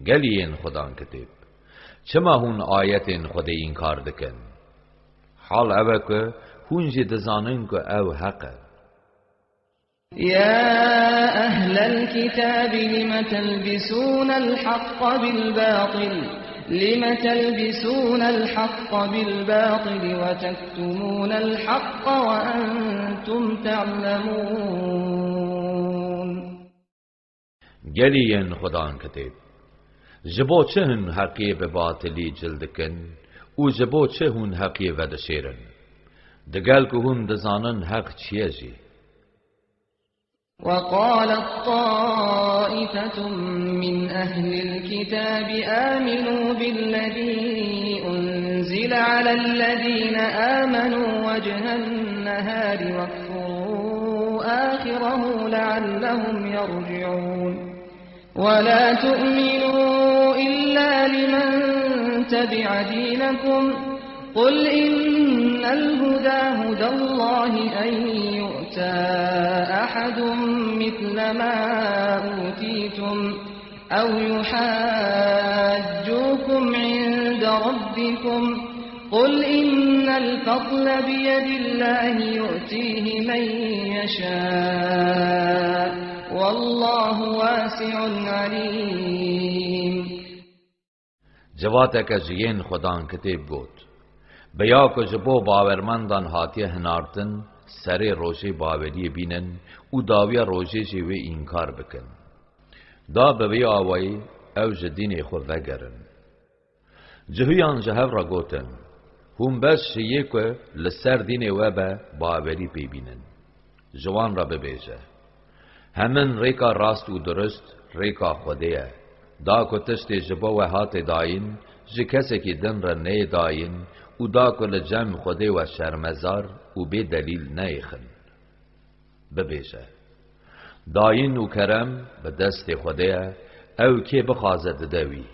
گلیین خدان کتب چما هون آیتین خود انکار دکن حال اوه که هون جی دزانن که او حقه. يا أهل الكتاب لم تلبسون الحق بالباطل لم تلبسون الحق بالباطل وتكتمون الحق وأنتم تعلمون. گلین خدان کتیب جبو چه هن حقی به باطلی جلدکن و جبو چه هن حقی ودشیرن دگل که هن دزانن حق چیه جی. وقالت طائفة من أهل الكتاب آمنوا بالذي أنزل على الذين آمنوا وجه النهار واكفروا آخره لعلهم يرجعون. ولا تؤمنوا إلا لمن تبع دينكم قل إن الهدى هدى الله أن يؤتى أحد مثل ما أوتيتم أو يحاجوكم عند ربكم قل إن الفضل بيد الله يؤتيه من يشاء والله واسع عليم. جواتک جین خدان کتیب گوت بیا که جبو باورمندان هاتیه هنارتن سر روشی باوری بینن او داوی روشی جوی انکار بکن دا بوی آوائی او جدین خود وگرن جهویان جهو را گوتن هم بس شیئے که لسر دین و با باوری پی بینن جوان را ببیجه همین ریکا راست و درست ریکا خودیه دا که تشت جبو و هات داین جه کسی که دن را نی داین او دا که لجم خودی و شرمزار و بی دلیل نیخن ببیشه داین و کرم به دست خودیه او که بخوازد دوی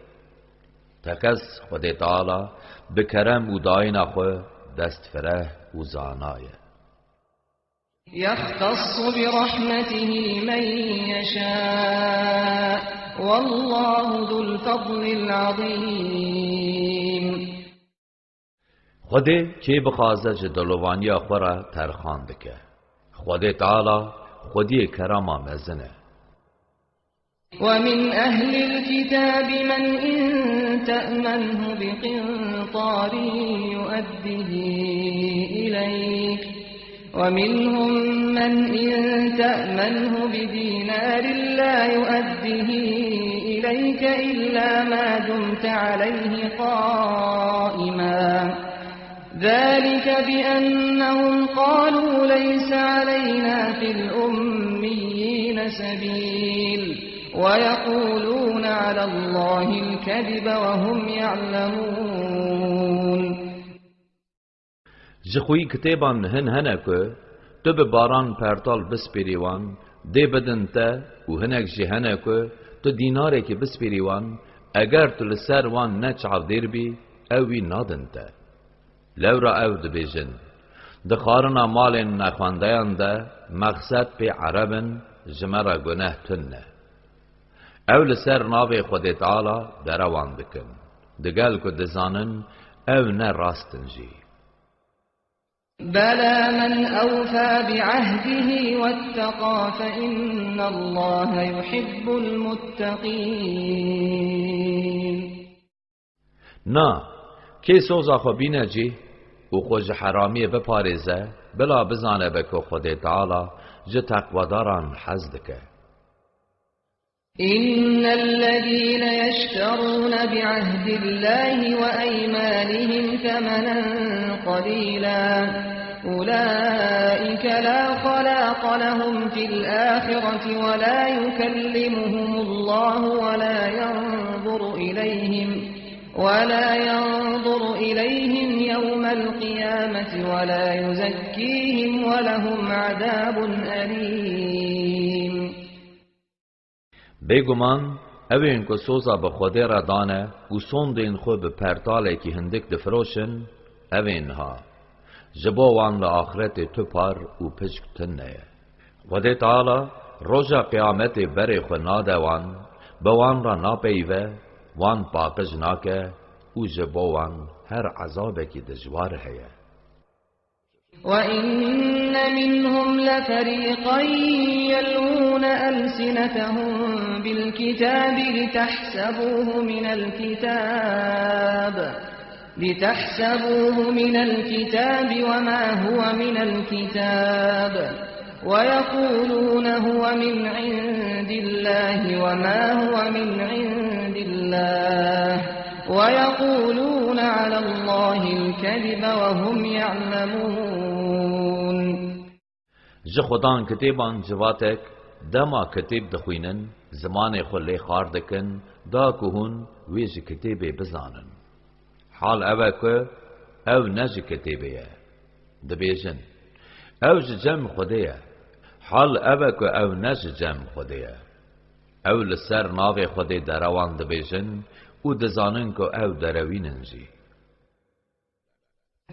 تکس خودی تعالی به کرم و داین خو دست فره و زانایه يختص برحمته من يشاء والله ذو الفضل العظيم. خودی که بخوازه جدلوانی خورا ترخان بکه خودی تعالی خودی کرما مزنه. ومن أهل الكتاب من إن تأمنه بقنطار يؤده إليك ومنهم من إن تأمنه بدينار لا يؤده إليك إلا ما دمت عليه قائما ذلك بأنهم قالوا ليس علينا في الأميين سبيل ويقولون على الله الكذب وهم يعلمون. جخوی کتابان هنه که تو به باران پرتال بسپریوان دی بدن تا و هنک جی هنه که تو دیناره که بسپریوان اگر تو لسر وان نچعب دیر بی اوی نادن تا لورا او دبیجن دخارنا مال نخواندیان ده مقصد پی عربن جمرا گناه تنه او لسر ناوی خود تعالی دروان بکن دگل که دزانن او نه راستن جی. بلى من أوفى بعهده واتقى فإن الله يحب المتقين. نا کی سوزا خو بینه جی و خوش حرامی بپارزه بلا بزانه بکو خود تعالی جه تقواداران حزدکه. إن الذين يشترون بعهد الله وأيمانهم ثمنا قليلا أولئك لا خلاق لهم في الآخرة ولا يكلمهم الله ولا ينظر إليهم يوم القيامة ولا يزكيهم ولهم عذاب أليم. بگمان اوین که سوزا به خود را دانه و سوندین خود به پرتاله که هندک دفروشن اوین ها جبوان لآخرت تو پار و پشک تنه خود تعالی روژا قیامت بر خود نادوان بوان را ناپیوه وان پاکج ناکه و جبوان هر عذابه که دجوار هیه. وَإِنَّ مِنْهُمْ لَفَرِيقًا يَلْوُونَ أَلْسِنَتَهُم بِالْكِتَابِ لِتَحْسَبُوهُ مِنَ الْكِتَابِ وَمَا هُوَ مِنَ الْكِتَابِ وَيَقُولُونَ هُوَ مِنْ عِندِ اللَّهِ وَمَا هُوَ مِنْ عِندِ اللَّهِ وَيَقُولُونَ عَلَى اللَّهِ الْكَذِبَ وَهُمْ يَعْلَمُونَ. جه خدان کتیبان جواتک دما کتیب دخوینن زمان خلی خار دکن دا کهون ویج کتیب بزانن. حال اوه که او نج کتیبه دبیجن او جم خوده حال اوه که او نج جم خوده او لسر ناو خوده دروان دبیجن او دزانن که او دروینن جی.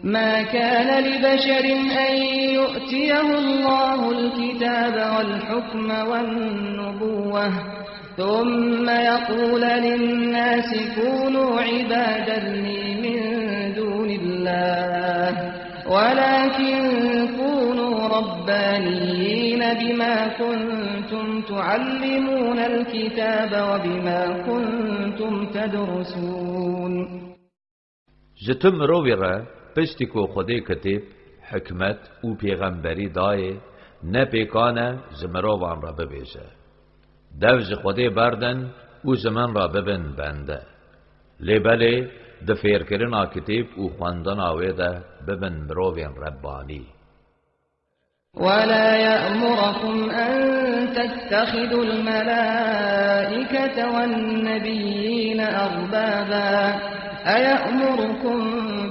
ما كان لبشر أن يؤتيه الله الكتاب والحكم والنبوة ثم يقول للناس كونوا عبادا لي من دون الله ولكن كونوا ربانيين بما كنتم تعلمون الكتاب وبما كنتم تدرسون. جتم روی را پشتی که خودی کتیب حکمت و پیغمبری دایه نه پیکانه جمروان را ببیجه دوج خودی بردن و جمن را ببن بنده لیبلی دفیر کرنا کتیب و خواندن آویده ببن مروین ربانی. ولا يأمركم أن تتخذوا الملائكة والنبيين أربابا أيأمركم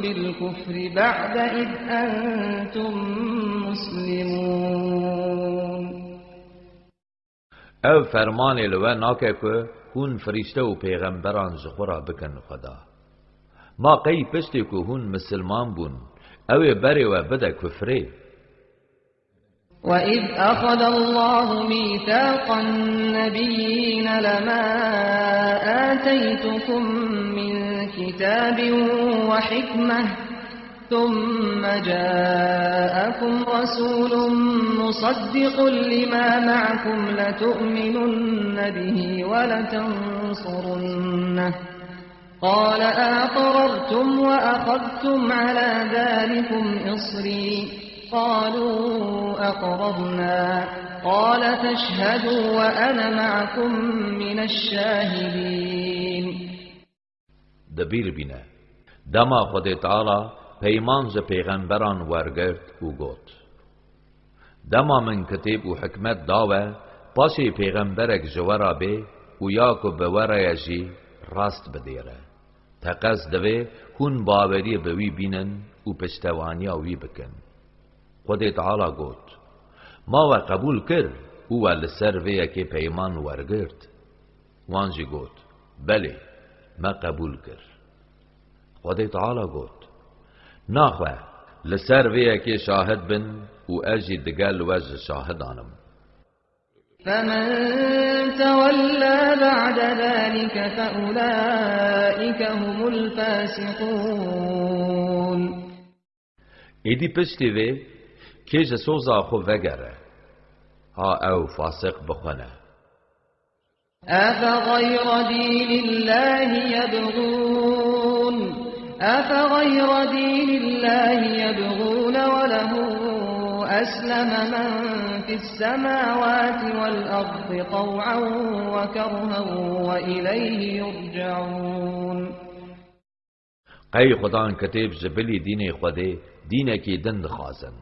بالكفر بعد إذ أنتم مسلمون. او فرمان لوه ناکه که هون فرشته و پیغمبران جخورا بکن خدا ما قی پشتی که هون مسلمان بون او بری و بده کفره. وَإِذْ أَخَذَ اللَّهُ مِيثَاقَ النَّبِيِّينَ لَمَا آتَيْتُكُم مِّن كِتَابٍ وَحِكْمَةٍ ثُمَّ جَاءَكُمْ رَسُولٌ مُصَدِّقٌ لِّمَا مَعَكُمْ لَتُؤْمِنُنَّ بِهِ وَلَتَنصُرُنَّهُ قَالَ أَأَقْرَرْتُمْ وَأَخَذْتُمْ عَلَى ذَلِكُمْ إِصْرِي قالوا أقررنا قال فاشهدوا وأنا معكم من الشاهدين. دبیر بینه دما خود تعالی پیمان ز پیغمبران ورگرد و گوت دما من کتیب و حکمت داوه پاسی پیغمبرک جوارا بی و یاکو بوره جی راست بدیره تقص دوه هون باوری بوی بینن و پشتوانیا وی بکن. خود تعالی گوت ما و قبول کر او لسر وی که پیمان ورگرد وانجی گوت بله ما قبول کر. خود تعالی گوت ناخوه لسر وی که شاهد بن او اجی دگل وز شاهدانم. فمن تولى بعد ذلك فأولئك هم الفاسقون. ایدی پشتی وی که جسوزا خو وگره ها او فاسق بخونه. أفغير دين الله يبغون وله أسلم من في السماوات والأرض طوعا وكرها وإليه يرجعون. قی خدان کتیب جبلی دین خوده دینه که دند خازن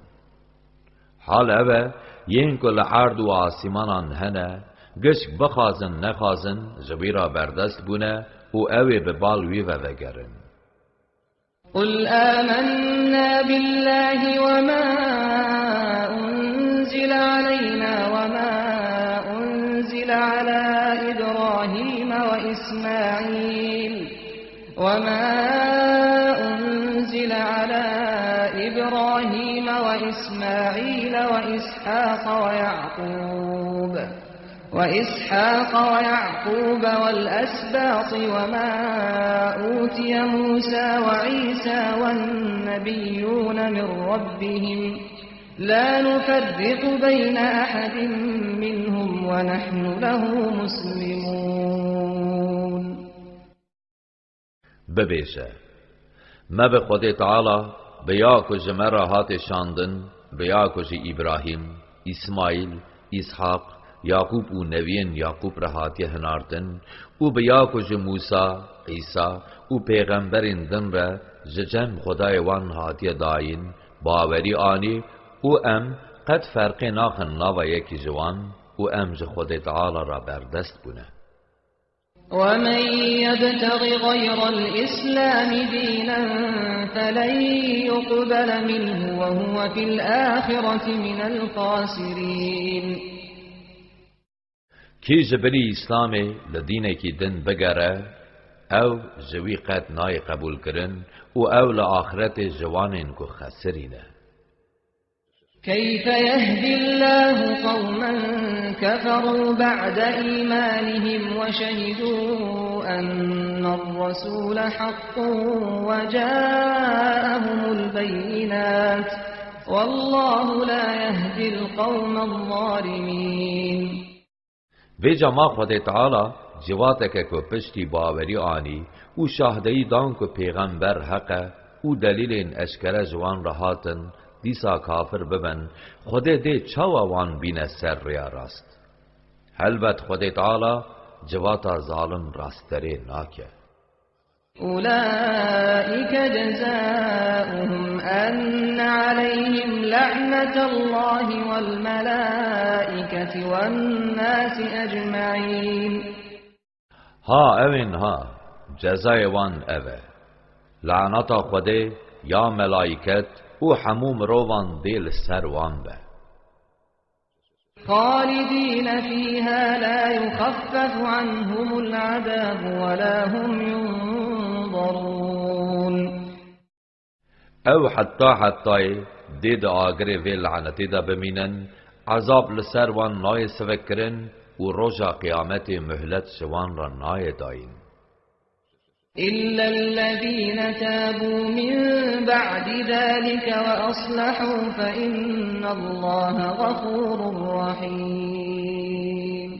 حال اوه ین کل عرض و آسیمانان هنه گشک بخازن نخازن جویرا بردست بونه و اوه ببالوی و وگرن. قل آمنا بالله وما أنزل علينا وما أنزل على إبراهيم وإسماعيل وإسحاق وإسحاق ويعقوب والأسباط وما أوتي موسى وعيسى والنبيون من ربهم لا نفرق بين أحد منهم ونحن له مسلمون. ببیشه ما به خود تعالی بیا کج مرا هات شاندن بیا کج ابراهیم اسماعیل اسحاق یعقوب و نوین یعقوب را هاتی هناردن و بیا کج موسی عیسی و پیغمبرین دن را ججم خدای وان هاتی داین باوری آنی و ام قد فرق ناخن ناو یکی جوان و ام ج خود تعالی را بردست بونه. ومن يبتغ غير الإسلام دينا فلن يقبل منه وهو في الآخرة من الخاسرين. کی جبری اسلامی لدینه کی دن بگره او جوی قد نای قبول کرن و او لآخرت جوانین کو خسرینه. كيف يهدي الله قوما كفروا بعد إيمانهم وشهدوا أن الرسول حق وجاءهم البينات والله لا يهدي القوم الظالمين. ویجا ما خود تعالی جواتک کو پشتی باوری آنی و شاهدی دان کو پیغمبر حق و دلیل اشکر جوان رهاتن دیسا کافر ببن خود ده چاوا وان بین سر ریا راست. البت خود تعالی جواتا ظالم راستره ناکه. أولئك جزاؤهم أن عليهم لعنة الله والملائكة والناس أجمعين. ها اوین ها جزای وان اوه لعنتا خوده یا ملائکت و حموم روان دیل سر وان به. خالدین فیها لا یخفف عنهم العذاب ولا هم ینظرون. او حتی دید آگره وی لعنتی دا بمینن عذاب لسر وان نای سوکرن و روژا قیامت مهلت شوان را نای داین. إلا الذين تابوا من بعد ذلك وأصلحوا فإن الله غفور رحيم.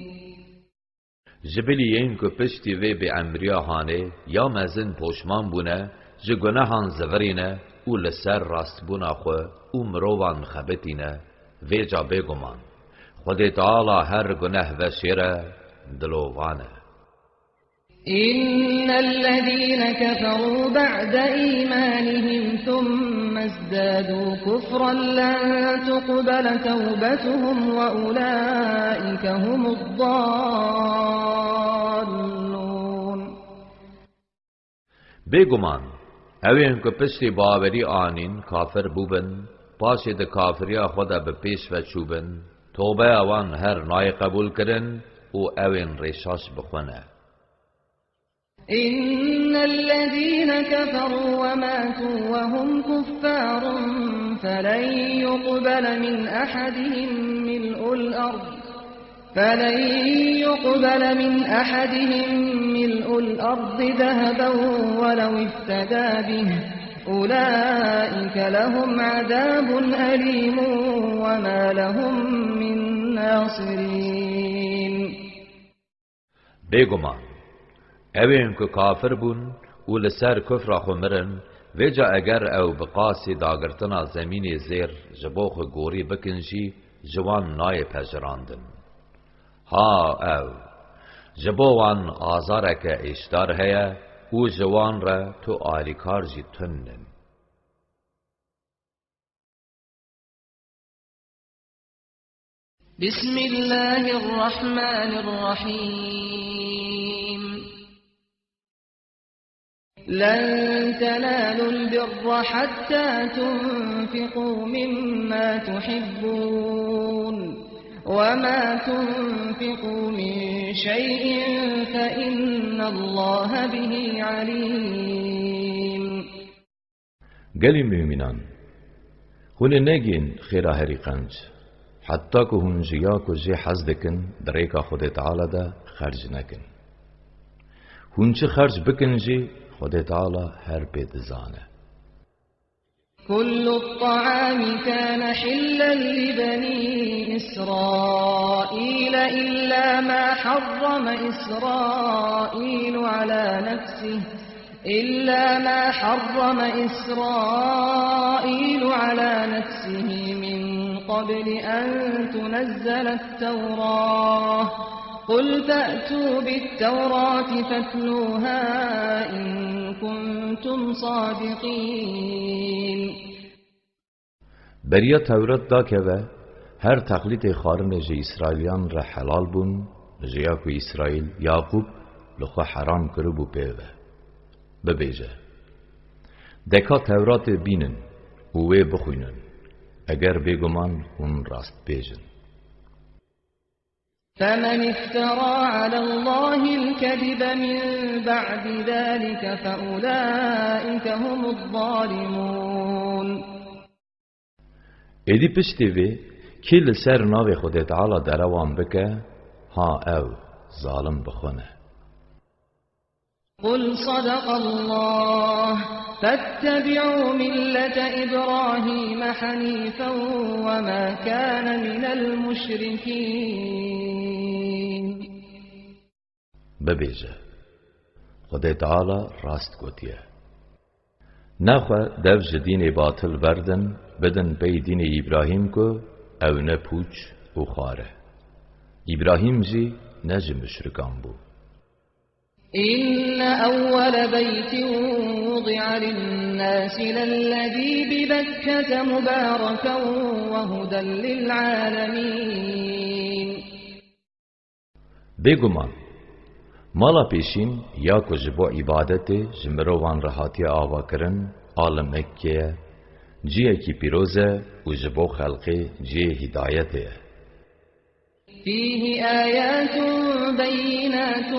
جبلی این که پشتی وی به امریا هانه یا مزن پوشمان بونه جگناهان زورینه و لسر راست بونا خو و مروان خبتینه وی جا بگمان خود تعالی هر گناه و شیره دلووانه. إن الذين كفروا بعد إيمانهم ثم ازدادوا كفرا لن تقبل توبتهم وأولئك هم الضالون. بگمان اوین که پشتی باوری آنین کافر بوبن پاشی ده کافریا خدا به پیش و چوبن توبه اوان هر نای قبول کرن و اوین ریشاش بخونه. إن الذين كفروا وماتوا وهم كفار فلن يقبل من أحدهم ملء الأرض ذهبا ولو افتدى به أولئك لهم عذاب أليم وما لهم من ناصرين. بگمان اوین که کافر بون و لسر کفر خو مرن ویجا اگر او بقاسی داگرتنا زمین زیر جبوخ گوری بکنجی جوان نای پجراندن. ها او جبوان آزارک اشتار هیا و جوان را تو آلیکار جی تنن. بسم الله الرحمن الرحيم. لن تنالوا البر حتى تنفقوا مما تحبون وما تنفقوا من شيء فإن الله به عليم. گلی مومنان هونه نگین خیره هری قنج حتی که هنجیا که جه حز دکن در ایکا خود تعالی ده خرج نکن. هنچه خرج بکن جه خود تعالی هر بید زانه. كل الطعام كان حلا لبني إسرائيل إلا ما حرم إسرائيل على نفسه من قبل أن تنزل التوراة قل فأتوا بالتوراة فاتلوها إن كنتم صادقين. بریا تورات دا که و هر تقلید خارن جه اسرائیلیان را حلال بون جه که اسرائیل یعقوب لخوا حرام کرو پیوه ببیجه دکا تورات بینن اوه بخوینن اگر بگمان اون راست بیجن. فمن افترى على الله الكذب من بعد ذلك فأولئك هم الظالمون. ایدی پشتی وی کل سر ناوی خود تعالی دروان بکه ها او ظالم بخونه. قل صدق الله فاتبعوا ملة إبراهيم حنيفا وما كان من المشركين. ببیجه خود تعالی راست گوتیه نخواه دوج دین باطل بردن بدن پی دین ابراهیم کو او نه پوچ و خاره. ابراهیم جی نج مشرکان بو. إن أول بيت وضع للناس للذي ببكة مباركا وهدى للعالمين. بگمان مالا پیشین یا که جبو عبادت جمروان رهاتی آوا کرن آل مکه جیه کی پیروزه و جبو خلقی جیه هدایته. فيه آيات بينات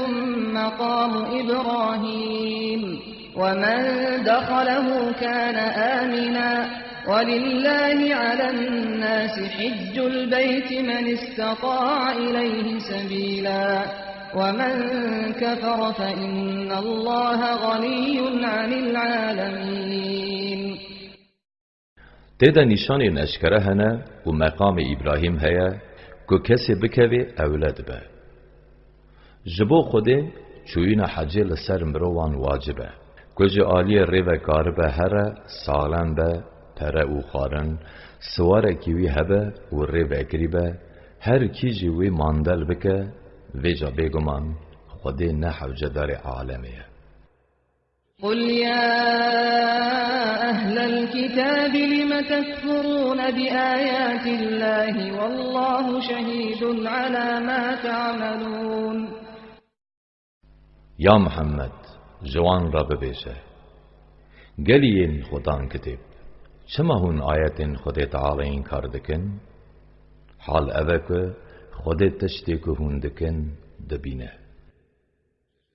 مقام إبراهيم ومن دخله كان آمنا ولله على الناس حج البيت من استطاع إليه سبيلا ومن كفر فإن الله غني عن العالمين. تیدا نشان نشکره هنه و مقام ابراهیم هیا که کسی بکوی اولاد به. جبو خوده چوین حجی لسر مروان واجبه. کج آلی ریو کار به هر سالن به پره او خارن سواره کیوی هبه و ریو اکری به هر کی جوی ماندل بکه ویجا بگمان خوده نه حوجه دار عالمیه. قل يا أهل الكتاب لم تكفرون بآيات الله والله شهيد على ما تعملون. یا محمد جوان را ببیشه گلین خودان کتب چما هون آیت خود تعالی این کار دکن حال اوه که خود تشتی که هون دکن دبینه.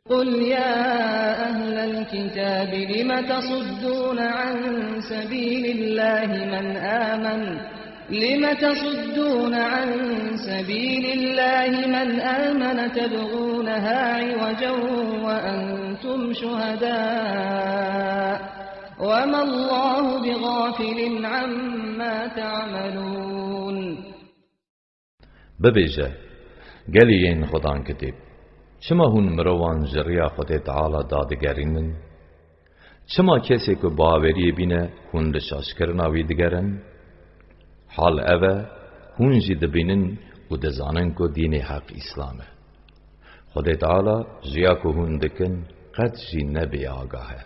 قل يا أهل الكتاب لم تصدون عن سبيل الله من آمن تبغونها عوجا وأنتم شهداء وما الله بغافل عما تعملون. ببیجه گلی این خودان کتب چما هون مروان جریا خود تعالی دادگرینن چما کسی که باوری بینه هون لشاش کرناوی دگرن حال اوه هون جی دبینن و دزانن که دین حق اسلامه. خود تعالی جیا که هون دکن قد جی نبی آگاهه.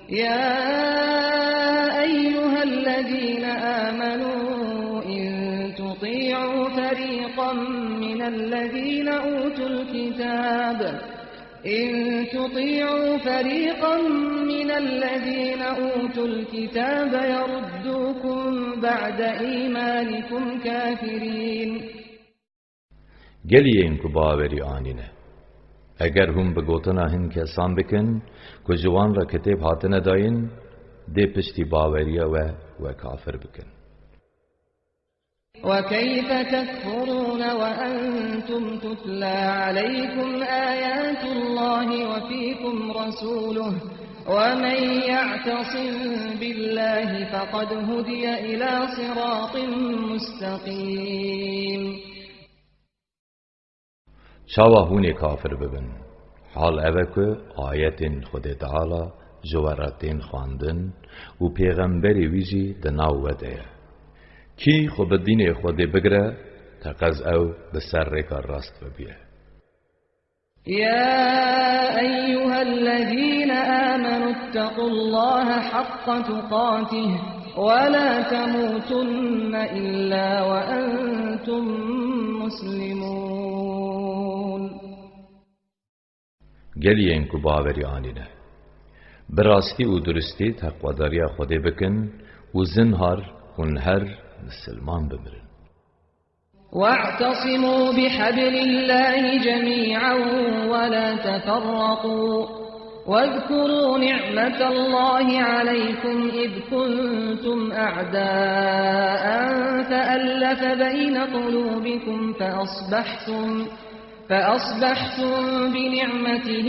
يا أيها الذين آمنوا إن تطيعوا فريقا من الذين أوتوا الكتاب يردوكم بعد إيمانكم كافرين. گلی این که باوری آنینه اگر هم بگوتنا هن کسان بکن که جوان را کتاب هاتنه داین ده پشتی باوریه و کافر بکن. وكيف تكفرون وأنتم تتلى عليكم آيات الله وفيكم رسوله ومن يعتصم بالله فقد هدي إلى صراط مستقيم. شاوه هوني كافر ببن حال اوه آيات خود تعالى جوارتين خواندن و پیغمبری ویجی دناو وده کی خو دین خود بگره تقز او بسر ریکا راست ببیه. يا أيها الذين آمنوا اتقوا الله حق تقاته ولا تموتن إلا وأنتم مسلمون. گلین کو باوری آنینه براستی و درستی تقواداری خود بکن و زنهار هن هر مسلمان بمرن. واعتصموا بحبل الله جميعا ولا تفرقوا واذكروا نعمة الله عليكم إذ كنتم أعداء فألف بين قلوبكم فأصبحتم بنعمته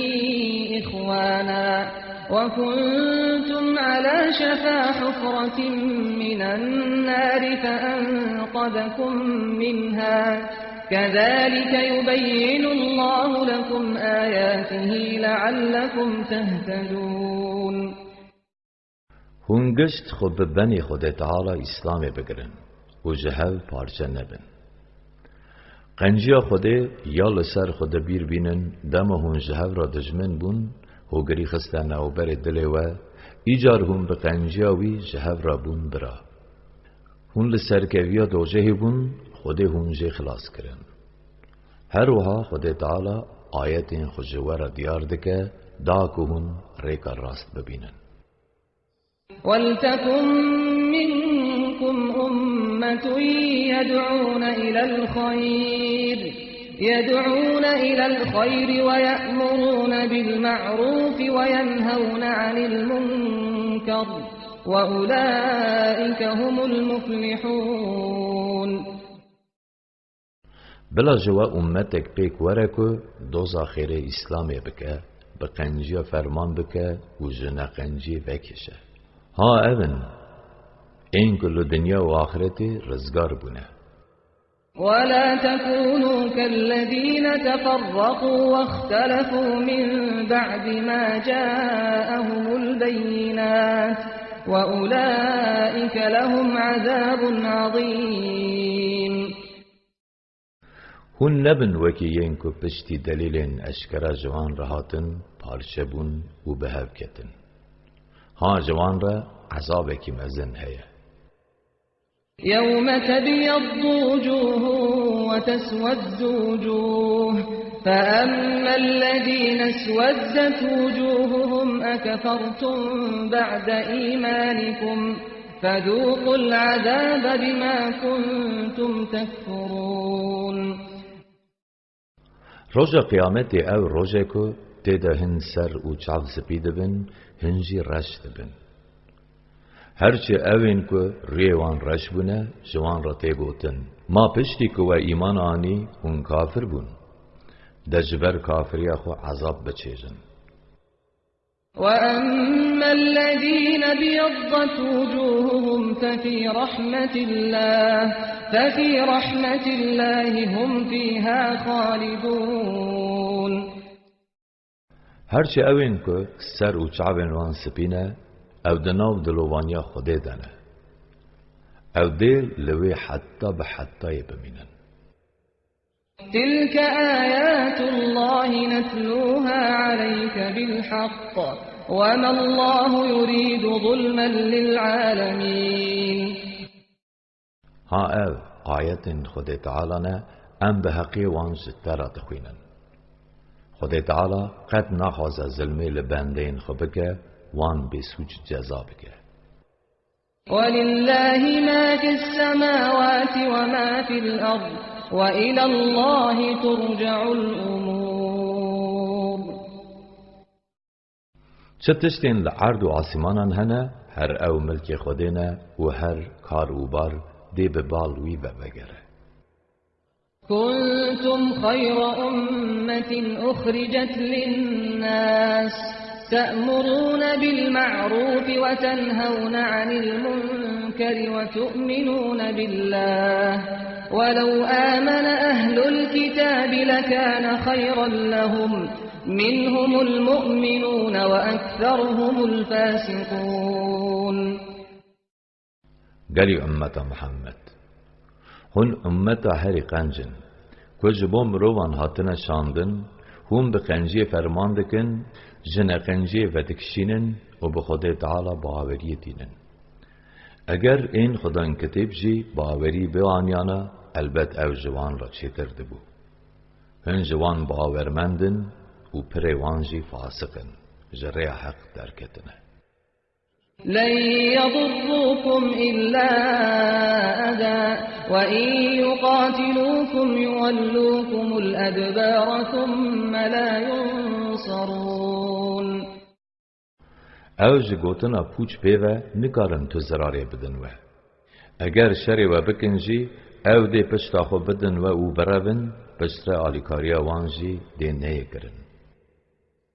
إخوانا وكنتم على شفا حفرة من النار فأنقذكم منها كذلك يبين الله لكم آياته لعلكم تهتدون. هنگشت خود بنی خود تعالی اسلام بگرن و جهل پارچه نبن. قنجیا خود یا لسر خود بیر بینن دم هون جهل را دجمن بون و گری خستن او بر دل و ایجار هم به قنجیاوی جهو را بون برا هون لسر کویا دوجه بون خود هون جه خلاص کرن. هر وها خود تعالی آیت خوشوار دیار دکه دا که هون ریکا راست ببینن. وَلْتَكُنْ مِنْكُمْ أُمَّةٌ يدعون إلى الخير ويأمرون بالمعروف وينهون عن المنكر وأولئك هم المفلحون. بلا جوا امتك پیک ورکو دوزا خیر اسلامی بکه بقنجی فرمان بکه و جنا قنجی وکشه. ها اون این کل دنیا و آخرت رزگار بونه. ولا تكونوا كالذين تفرقوا واختلفوا من بعد ما جاءهم البينات وأولئك لهم عذاب عظيم. هون نبن وکی ینکو پشتی دلیلین اشکرا جوان رهاتن پارچه بون و بهو کتن. ها جوان را عذاب کی مزن هیه. يوم تبيض وجوه وتسود وجوه فأما الذين اسودت وجوههم أكفرتم بعد إيمانكم فذوقوا العذاب بما كنتم تكفرون. روز قیامت او روزه کو تیده هن سر و چاو سپیده بن هنجی رشت بن. هرچه اوین کو ریوان رش بونه جوان را تیگوتن ما پشتی کو و ایمان آنی اون کافر بون دجبر کافری خو عذاب بچیجن. وَأَمَّا الَّذِينَ بِيَضَّتْ وُجُوهُهُمْ فَفِي رَحْمَةِ اللَّهِ هُمْ فِيهَا خَالِدُونَ. هرچه اوین کو سر و چعبن وان سپینه او دناو دلوانیا خوده دنه او دیل لوی حتی به حتی بمینن. تلك آيات الله نتلوها عليك بالحق وما الله يريد ظلما للعالمين. ها او آیت خود تعالی نه ام به حقی وان ستره تخوینن. خود تعالی قد نخواز ظلمه لبندین خوبکه وان بسوج جزا بکه. ولله ما في السماوات وما في الأرض وإلى الله ترجع الأمور. چتشتین لعرض و آسمانان هنه هر او ملک خودینه و هر کار و بار دی به بالوی و بگره. كنتم خير أمة أخرجت للناس تأمرون بالمعروف وتنهون عن المنكر وتؤمنون بالله ولو آمن أهل الكتاب لكان خيرا لهم منهم المؤمنون وأكثرهم الفاسقون. گلی امت محمد هون امت هری قنجن کج بوم روان هاتن شاندن هم به قنجی فرمان دکن جن قنجی و دکشینن و به خدا تعالی باوری دینن. اگر این خدا کتاب جی باوری به آنیانا البت او جوان را چیتر دبو. هن جوان باورمندن و پریوان جی فاسقن جره حق درکتنه. لن يضروكم إلا أذى وإن يقاتلوكم يولوكم الأدبار ثم لا ينصرون. او جگوتنا پوچ بیوه نکارن تو زراره بدن و اگر شری و بکنجی او دی پشتا خو بدن و او برون پشتر آلیکاریا وانجی دی نیه کرن.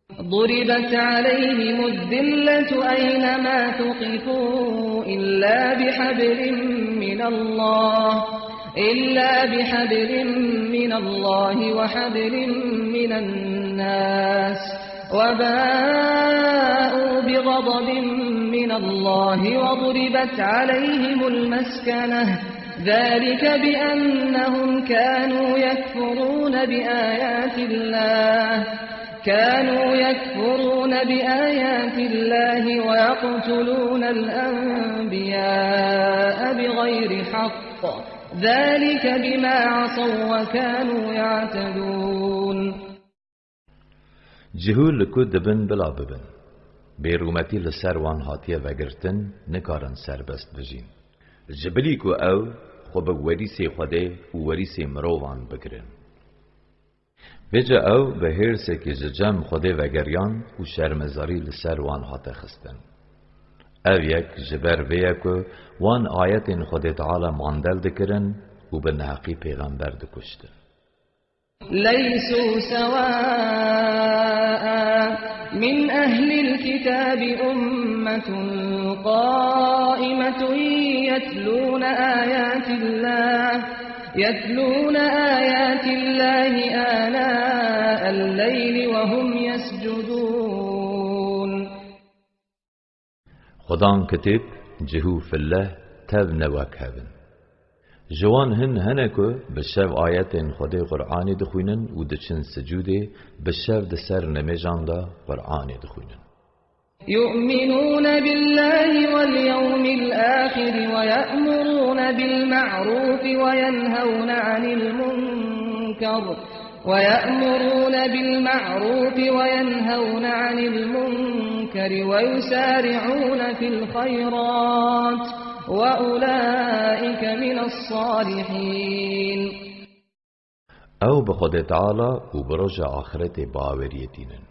ضربت عليهم الذلة أينما ثقفوا إلا بحبل من الله وحبل من الناس وباءوا بغضب من الله وضربت عليهم المسكنة ذلك بأنهم كانوا يكفرون بآيات الله ويقتلون الأنبياء بغير حق ذلك بما عصوا وكانوا يعتدون. جهول لکو دبن بلا ببن بیرومتی لسر وان هاتیه وگرتن نکارن سربست بجین جبلی کو او خوب وریسی خوده و وریسی مروان بگرن بجا او به هرسه که جم خوده وگریان و شرمزاری لسر وان هاته خستن او یک جبر ویه که وان آیت خود تعالی ماندل دکرن و به نحقی پیغمبر دکشتن. ليسوا سواء من أهل الكتاب أمة قائمة يتلون آيات الله آناء الليل وهم يسجدون. خدان كتب جهو في الله تب نوك هبن جوان هنكو بشف آيات خده قرآن دخوينن و دچن سجوده بشف دسر نمجان دا قرآن دخوينن. يؤمنون بالله واليوم الآخر ويأمرون بالمعروف وينهون عن المنكر ويسارعون في الخيرات وأولئك من الصالحين. او بخود تعالى و برج آخرت باوریتینن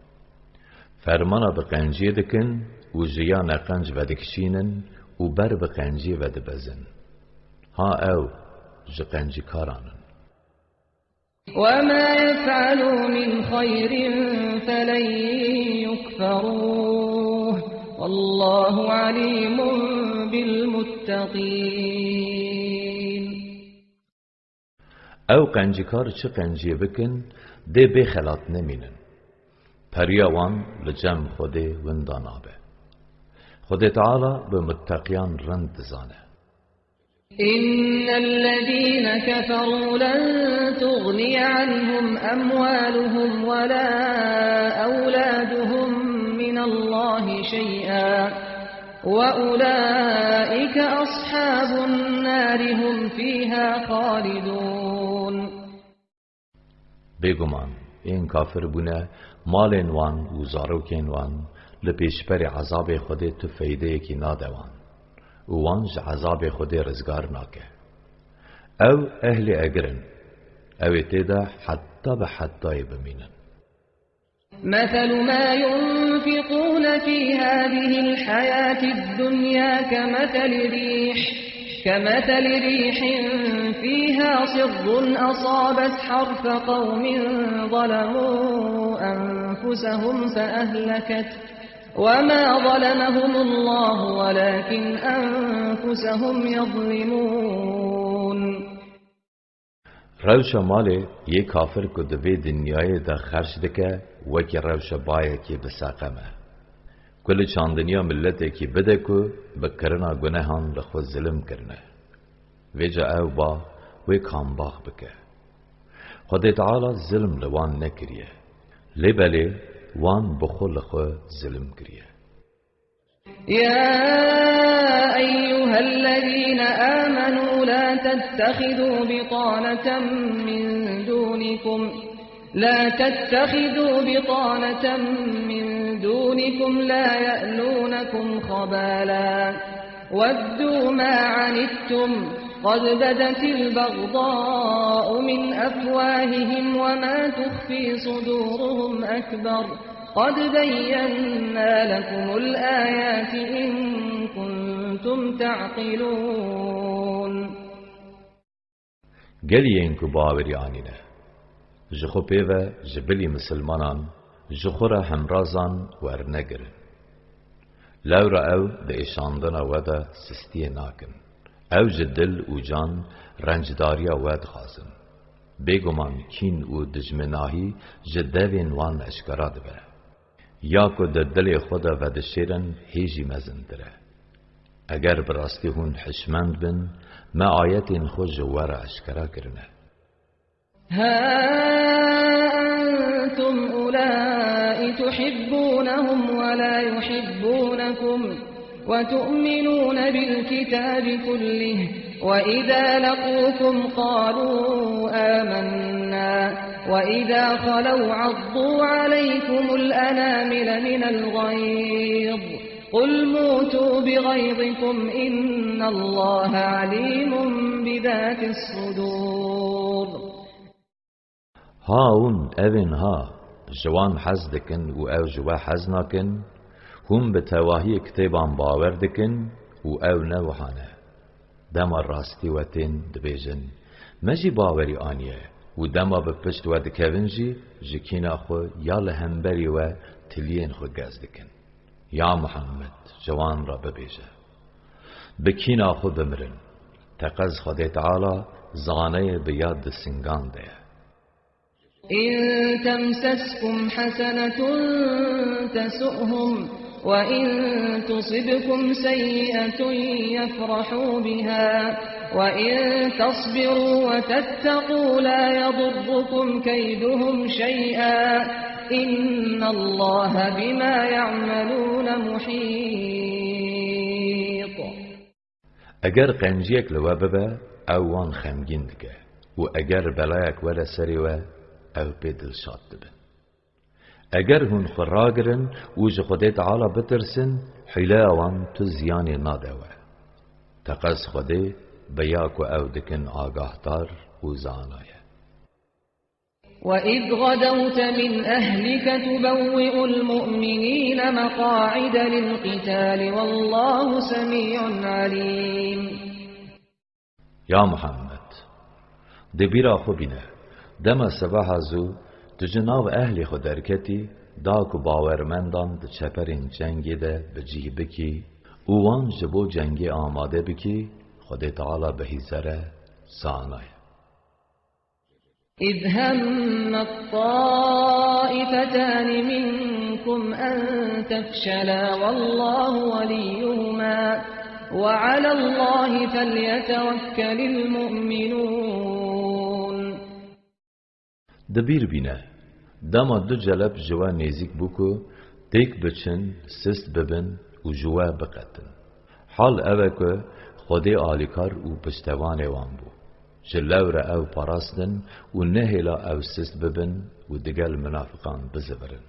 فرمانا بقنجی دکن و جیان قنج و دکشینن و بر بقنجی و دبزن ها او جقنجی کارانن. وما يفعلوا من خير فلن يكفروه والله عليم بالمتقين. او قنجیکار چه قنجی بکن ده بخلات نمینن پریوان لجم خوده وندانابه خود تعالی به متقیان رند زانه. إن الذين كفروا لن تغني عنهم أموالهم ولا أولادهم من الله شيئا وأولئك أصحاب النار هم فيها خالدون. بگمان این کافر بونه مالن وان و زاروکین وان لپیشپر عذاب خود تو فیده کی نادوان و وانج عذاب خود رزگار ناکه او اهل اگرن او تیدا حتی به حتی بمینن. مثل ما ينفقون في هذه الحياة الدنيا كمثل كمثل ريح فيها صر أصابت حرث قوم ظلموا أنفسهم فأهلكت وما ظلمهم الله ولكن أنفسهم يظلمون. روشا مالی یک کافر که دوی دنیای دا خرج دکه وکی روشا بایه که بساقمه. کل چاندنیا ملته که بده که بکرنا گناهان لخو ظلم کرنه. ویجا او با وی کامباخ بکه. خود تعالی ظلم لوان نکریه. لباله وان بخو لخو ظلم کریه. يا أيها الذين آمنوا لا تتخذوا بطانة من دونكم لا يألونكم خبالا ودوا ما عنتم قد بدت البغضاء من أفواههم وما تخفي صدورهم أكبر قد بينا لكم الآيات إن كنتم تعقلون. گلی اینکو باوری آنینه جخو پیوه جبلی مسلمانان جخو را همرازان ورنگرن لورا او ده ایشاندنا وده سستیه ناکن او جدل و جان رنجداریا ود خازن بگمان کین و دجمناهی جدوین وان اشکرا دبه یا که در دل خدا و دشیرن هیجی مزندره اگر براستی هون حشمند بن ما آیت خود جوار اشکرا کرنه. ها أنتم أولئك تحبونهم ولا يحبونكم وتؤمنون بالكتاب كله وإذا لقوكم قالوا آمنا وإذا خلوا عضوا عليكم الأنامل من الغيظ قل موتوا بغيظكم إن الله عليم بذات الصدور. هاون اوین ها جوان حز دکن و او جوا حز ناکن هم به تواهی کتابان باور دکن و او نوحانه دما راستی و تین دبیجن مجی باوری آنیه و دما به پشت و دکوینجی جکینا خو یا لهمبری و تلین خو گز دکن یا محمد جوان را ببیجه بکینا خو بمرن تقز خود تعالی زانه بیاد سنگان ده. إن تمسسكم حسنة تسؤهم وإن تصبكم سيئة يفرحوا بها وإن تصبروا وتتقوا لا يضركم كيدهم شيئا إن الله بما يعملون محيط. اگر قنجیک لوا ببه او وان خمگین دکه و اگر بلایک ولا سری و او بدل شاد دبن اگر هون خراگرن و جه خود تعالی بترسن حیله وان تو زیانی نادوه تقص خود بیاک و او دکن آگاهتار و زانایه. وَإِذْ غَدَوْتَ مِنْ أَهْلِكَ تُبَوِّئُ الْمُؤْمِنِينَ مَقَاعِدَ لِلْقِتَالِ وَاللَّهُ سَمِيعٌ عَلِيمٌ. یا محمد دبیرا خو بینه دم سبح زو تو جناب اهلی خود درکتی دا کو باورمندان ده چپرین جنگی ده بجیه بکی اوان جبو جنگی آماده بکی خود تعالی بهیزره سانای. إذ هم الطائفتان منكم أن تفشلا والله وليهما وعلى الله فليتوكل المؤمنون. دبیر بینه دما دو جلب جوا نزیک بوکو تیک بچن سست ببن و جوا بقتن حال اوه که خودی آلیکار و پشتوان وان بو جلو را او پاراستن و نهلا او سست ببن و دگل منافقان بزبرن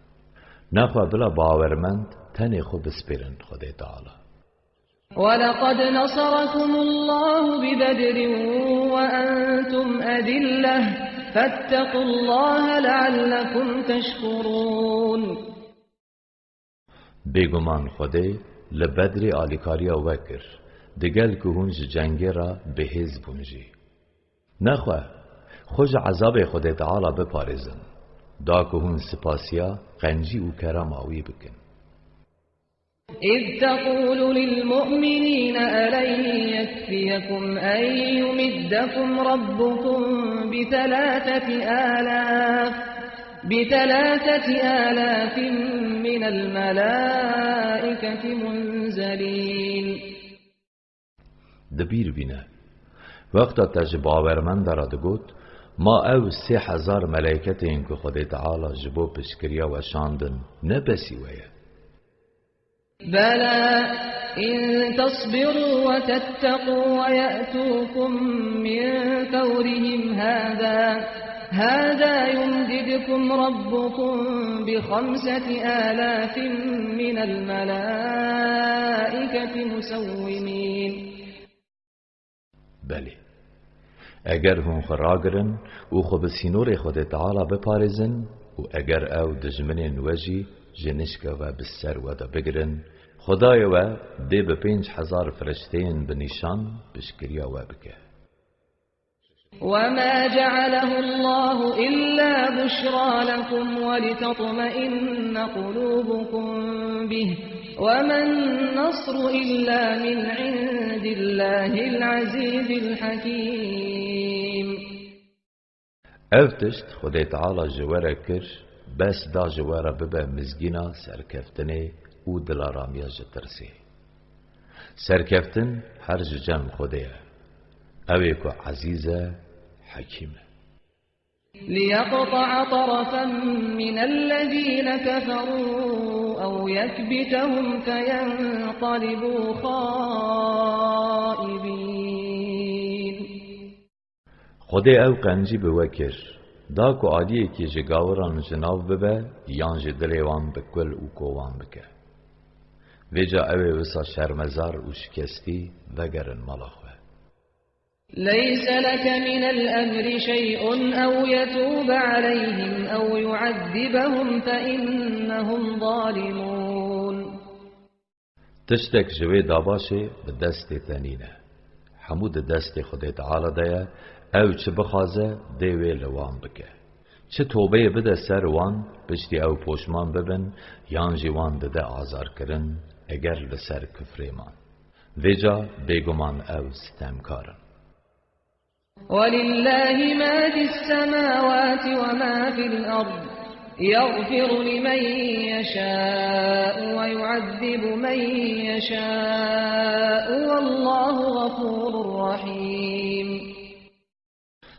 نخوا بلا باورمند تنی خو بسپرن خودی تعالی. ولقد نصركم الله ببدر وأنتم أذلة فاتقوا الله لعلكم تشكرون. بیگمان خودی لبدر آلیکاریا وکر دگل که هون جنگی را بهز بونجی. نخواه خوش عذاب خود تعالی بپارزن، دا که هون سپاسیا قنجی و کرم آوی بکن. إذ تقول للمؤمنين ألن يكفيكم أن يمدكم ربكم ب3,000 من الملائكة منزلين. دبیر بینه وقتا تج باورمند دارد گوت ما او 3,000 ملائکت این که خود تعالی جبو پشکریا و شاندن نبسی ویه. بلى إن تصبروا وتتقوا ويأتوكم من فورهم هذا يمددكم ربكم ب5,000 من الملائكة مسومين. بله اگر هم خراگرن و خو بسینور خود تعالی بپارزن و اگر او دجمنین وجی جنشکا و بسر و دا بگرن خدای و دی به 5,000 فرشتین بنیشان بشکریا و بکه. وما جعله الله إلا بشرى لكم ولتطمئن قلوبكم به وما النصر إلا من عند الله العزيز الحكيم. افتشت خدای تعالی جواره کر بس دا جواره ببه مزگینا سرکفتنه او دلارامیا جترسی. سرکفتن هر جم خدایه اوی که عزیزه حکیمه. ليقطع طرفا من الذين كفروا أو يكبتهم فينقلبوا خائبين. خدای او قنجی بوکر دا کو عالیه که جگاوران جناو ببه یان جدلیوان بکل و کووان بکه. ویجا اوی وسا شرمزار و شکستی وگرن ملاخوه. ليس لك من الأمر شيء أو يتوب عليهم أو يعذبهم فإنهم ظالمون. تشتك جوی داباشه به دست تنینه حمود دست خود تعالی دیا او چه بخوازه دیوی لوان بکه چه توبه بده سر وان پشتی او پوشمان ببن یان جوان ده آزار کرن اگر لسر کفریمان ویجا بیگمان او ستمکارن. ولله ما في السماوات وما في الأرض يغفر لمن يشاء ويعذب من يشاء والله غفور رحيم.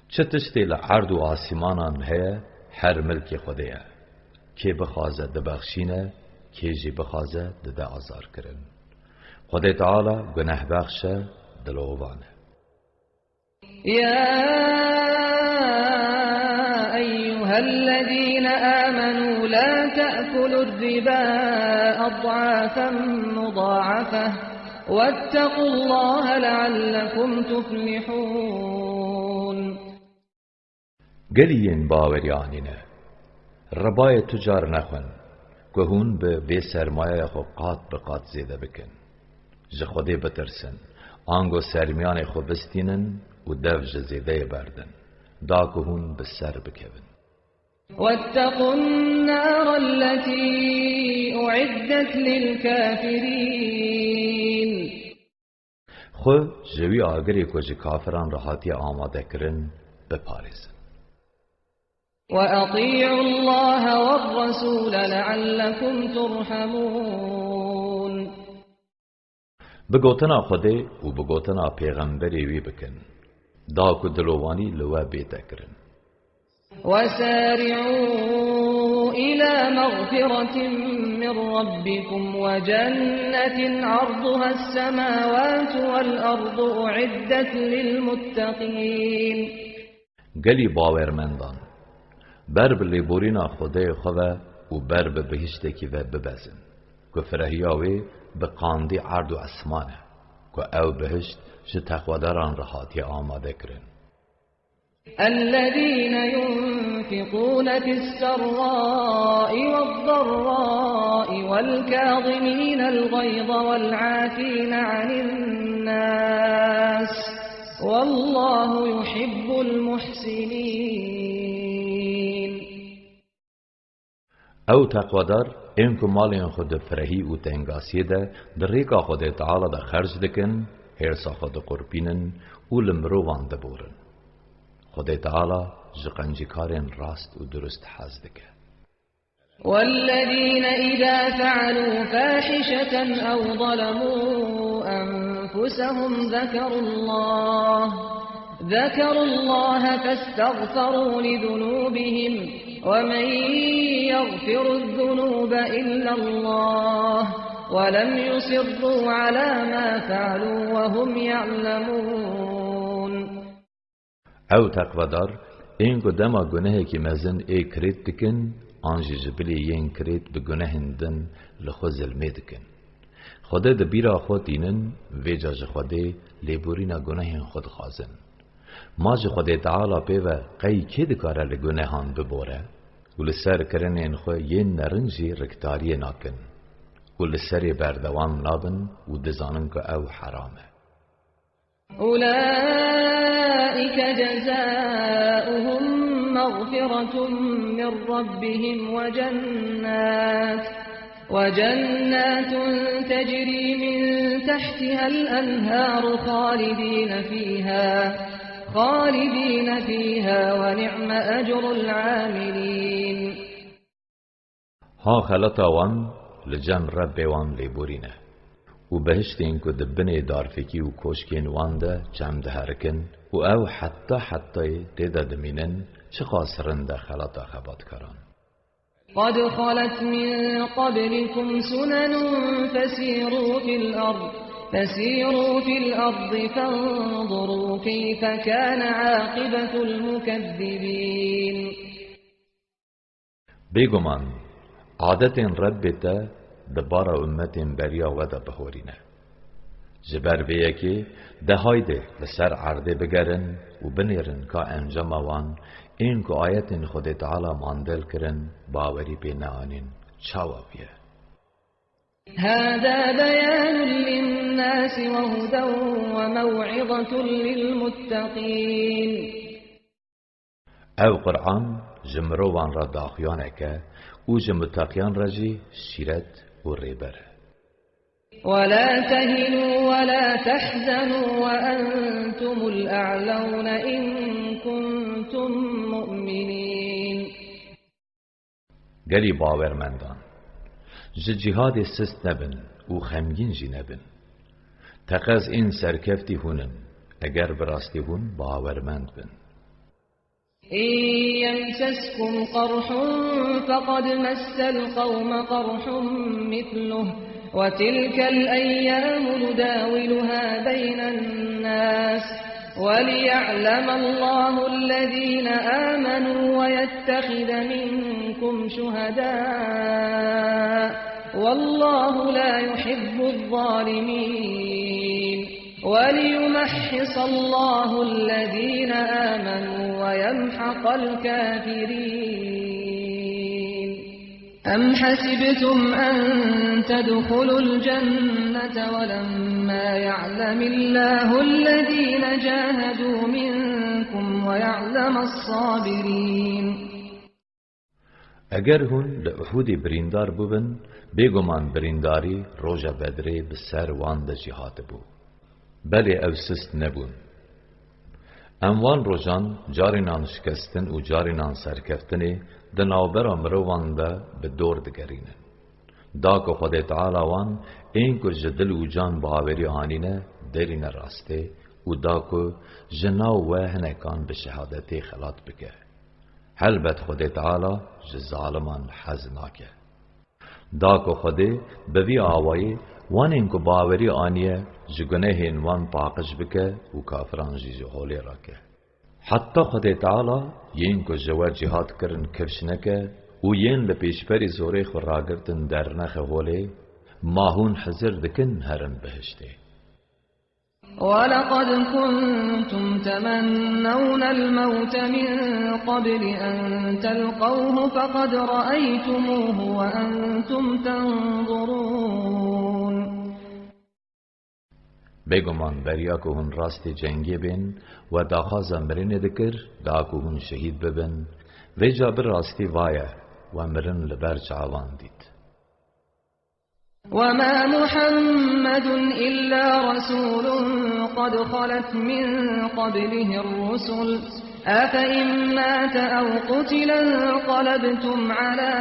چه تشتی لعرض و آسمانان هیا هر ملک خودیه که بخوازه ده بخشینه که جی بخوازه ده آزار کرن. خدای تعالی گناه بخشه دلووانه. يا أيها الذين آمنوا لا تأكلوا الربا أضعافا مضاعفة واتقوا الله لعلكم تفلحون. گلین باوریانینه ربای تجار نخون که هون به سرمایه خو قات بقات زیده بکن جه خودی بترسن آنگو سرمیان خو بستینن و دف جزیده بردن دا که هون به سر بکون. واتقوا النار التي أعدت للكافرين. خو جوی آگری که جه کافران راحتی آماده کرن بپارزن. وأطيعوا الله والرسول لعلكم ترحمون. بگوتنا خودی و بگوتنا پیغمبری وی بکن دا که دلوانی لوا بیتا کرن. وسارعوا إلى مغفرة من ربكم وجنة عرضها السماوات والأرض أعدت للمتقين. گلی باورمندان بر بلیبورینا خدای خواه و بر بهشته کی و ببزن که فرهیاوی به قاندی عرض و اسمانه که او بهشت جه تقواداران راحتی آماده کرن. الذين ينفقون في السراء والضراء والكاظمين الغيظ والعافين عن الناس والله يحب المحسنين. او تقوادار اینکو مالین خود فرهی و تنگاسی ده در ریکا خود تعالی ده خرج دکن هرسا خود قربینن و لمروان ده بورن. خود تعالی جقنجی کارن راست و درست حز دکه. والذين إذا فعلوا فاحشة أو ظلموا أنفسهم ذكروا الله فاستغفروا لذنوبهم ومن يغفر الذنوب إلا الله ولم يصروا على ما فعلوا وهم يعلمون. او تقوادار اینکو دما گناه کی مزن ای کرید دکن آنجی جبلی ین کرید به گناهن دن لخو ظلمه دکن. خدا ده بیرا خود اینن ویجاج خوده لیبورینا گناهن خود خازن. ماج خود تعالی پیوه قی که دکاره لگناهان ببوره و لسر کرنین خو ین نرنجی رکتاری ناکن و لسر بردوام نابن و دزانن که او حرامه. أولئك جزاؤهم مغفرة من ربهم وجنات تجري من تحتها الأنهار خالدين فيها ونعم أجر العاملين. ها خلطا وان لجن رب وان لیبورینه و بهشت اینکو دبنه دارفکی و کوشکین وان ده جمع ده هرکن و او حتی دیده دمینن چه خاسرن ده خلطا خبات کران. قد خلت من قبلكم سنن فسيروا في الأرض فانظروا كيف كان عاقبة المكذبين. بگمان عادت رب تا دبارا امت بریا و ده بهورینه. جبر بیه که ده هایده لسر عرده بگرن و بنیرن که انجام وان این که آیت خود تعالی ماندل کرن باوری بین آنین چاوا بیه. هذا بيان للناس وهدى وموعظة للمتقين. او قرآن جمروان را داخیانه که او جمتقیان را جی شیرت و ریبره. ولا تهنوا ولا تحزنوا وأنتم الأعلون إن كنتم مؤمنين. گلی باورمندان جهاد سست نبن و خمگین جی نبن. تقاز این سرکفتی هونن اگر براستی هون باورمند بن. إن يمسسكم قرح فقد مس القوم قرح مثله وتلك الأيام نداولها بين الناس وليعلم الله الذين آمنوا ويتخذ منكم شهداء والله لا يحب الظالمين وليمحص الله الذين آمنوا ويمحق الكافرين. أم حسبتم أن تدخلوا الجنة ولما يعلم الله الذين جاهدوا منكم ويعلم الصابرين. اگر هون لأحود بریندار بوبن بگمان برینداری روژا بدره بسر وان ده جهاد بو بله او سست نبون. اموان روژان جارینان شکستن و جارینان سرکفتنی ده نوبرا مروان ده به دور دگرینن. دا که خود تعالی وان این که جدل و جان باوری آنینه درین راسته و دا که جنا و هنکان به شهادتی خلات بکه. البته خود تعالی ظالمان حز ناکه. دا که خود به وی آوایی وان این که باوری آنیه جگنه وان پاقش بکه و کافران جهولی راکه. حتی خود تعالی این که جوا جهاد کرن کفش نکه و این لپیشپری زوری خور راگرتن در نخه هولی ماهون حضر دکن هرن بهشته. ولقد كنتم تمنون الموت من قبل أن تلقوه فقد رأيتموه وأنتم تنظرون. بگمان بریا که هون راست جنگی بین و داخازا مرین دکر دا که هون شهید ببن و جا بر راستی وایه و مرن لبر چاوان دید. وما محمد إلا رسول قد خلت من قبله الرسل أفإن مات أو قتل انقلبتم على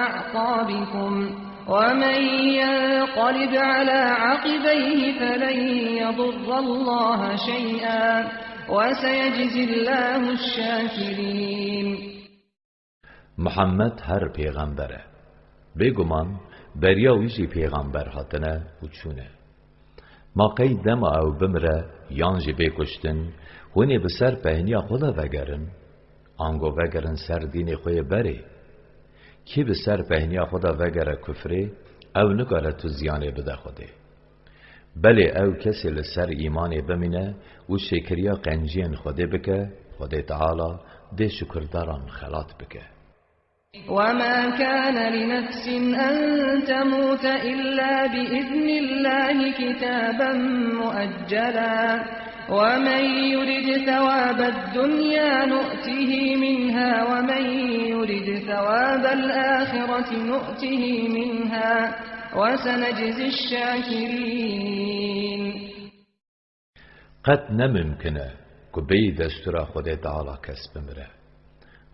أعقابكم ومن ينقلب على عقبيه فلن يضر الله شيئا وسيجزي الله الشاكرين. محمد هر پیغمبره بگمان بریا ویجی پیغمبر هاتنه و چونه ما قید دم او بمره یانجی بکشتن هونی بسر پهنیا خدا وگرن آنگو وگرن سر دین خوی بره کی بسر پهنیا خدا وگره کفره او نگاره تو زیانه بده خوده بله او کسی لسر ایمانه بمینه و شکریا قنجین خوده بکه خوده تعالی ده شکرداران خلات بکه. وما كان لنفس أن تموت إلا بإذن الله كتابا مؤجلا ومن يرد ثواب الدنيا نؤته منها ومن يرد ثواب الآخرة نؤته منها وسنجزي الشاكرين. قد نممکنه که بی دستور خود تعالی کس بمره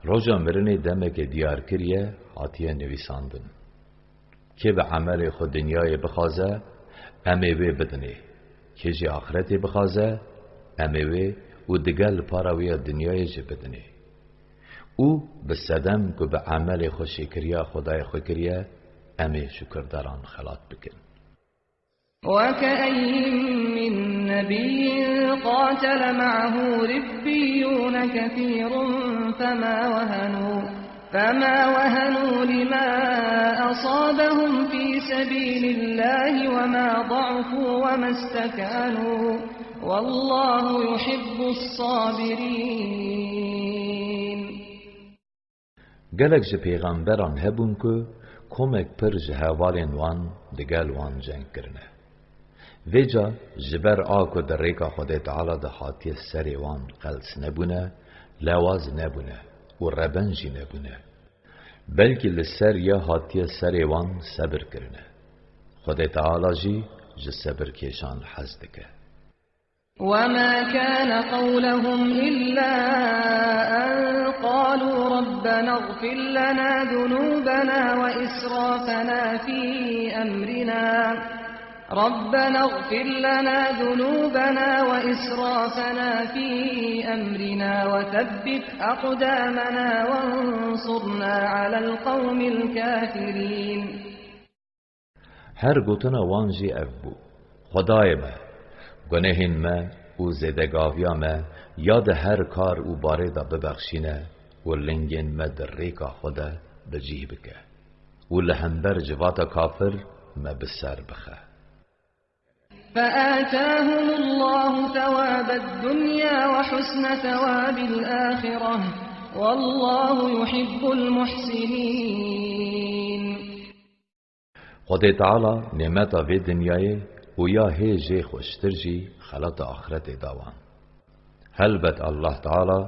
روزا مرنه دمه که دیار کریه حاتیه نویساندن که به عمل خود دنیای بخوازه امیوه بدنه که جی آخرت بخوازه امیوه و دگل پاراوی دنیای جی بدنه او به صدم که به عمل خود شکریه خدای خود کریه امی شکرداران خلات بکن. وكأين من نبي قاتل معه ربيون كثير فما وهنوا لما أصابهم في سبيل الله وما ضعفوا وما استكانوا والله يحب الصابرين. گلک جه پیغمبران هبون که کمک پر جه هوالین وان دگل وان جنگ کرنه ویجا جبر آکو در ریکا خود تعالی ده حاتی سری وان قلس نبونه لواز نبونه و ربنجی نبونه بلکه لسر یا حاتی سری وان صبر کرنه خود تعالی جی جه صبر کشان حزد که. وما كان قولهم إلا أن قالوا ربنا اغفر لنا ذنوبنا وإسرافنا في أمرنا وثبت أقدامنا وانصرنا على القوم الكافرين. هر گوتنا وانجی افبو خدای ما گناهین ما و زدگاویا ما یاد هر کار و باره دا ببخشینه و لنگین ما در ریکا خدا بجیه بکه و لهنبر جواتا کافر ما بسر بخه. فآتاهم الله ثواب الدنيا وحسن ثواب الآخرة والله يحب المحسنين. خدا تعالی نعمتا وی دنیای و یا هی جی خوشتر جی خلط آخرت داوان هلبت الله تعالی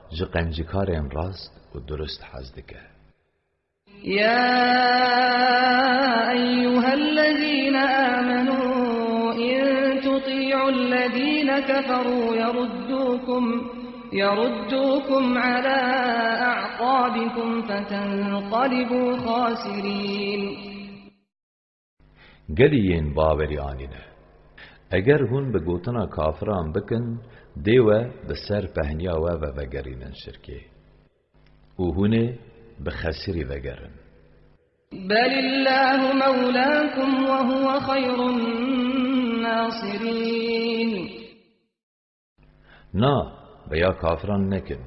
جی قنجکارین راست و درست حزدکه. يا أيها الذين آمنوا إن تطيعوا الذين كفروا يردوكم على أعقابكم فتنقلبوا خاسرين. گلیین باوری آنینه اگر هون به گوتنا کافران بکن دیوه به سر پهنیا و وگرینن شرکه و هونه به خسری وگرن. بل الله مولاكم وهو خير الناصرين. نا بیا کافران نکن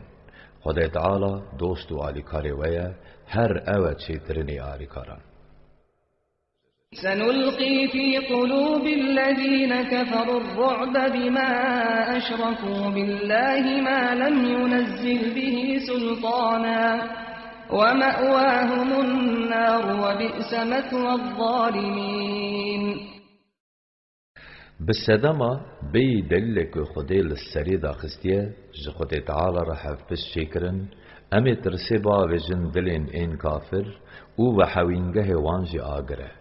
خدا تعالی دوست و آلیکاری ویا هر اوه چیترنی آلیکاران. سنلقي في قلوب الذين كفروا الرعب بما أشركوا بالله ما لم ينزل به سلطانا ومأواهم النار وبئس مثوى الظالمين. بسدما بي دلك خدي للسري داخستيه ج خدي تعالى رحف بالشكرن امي ترسبا وجن دلين ان كافر او وحوينگه وانجي آگره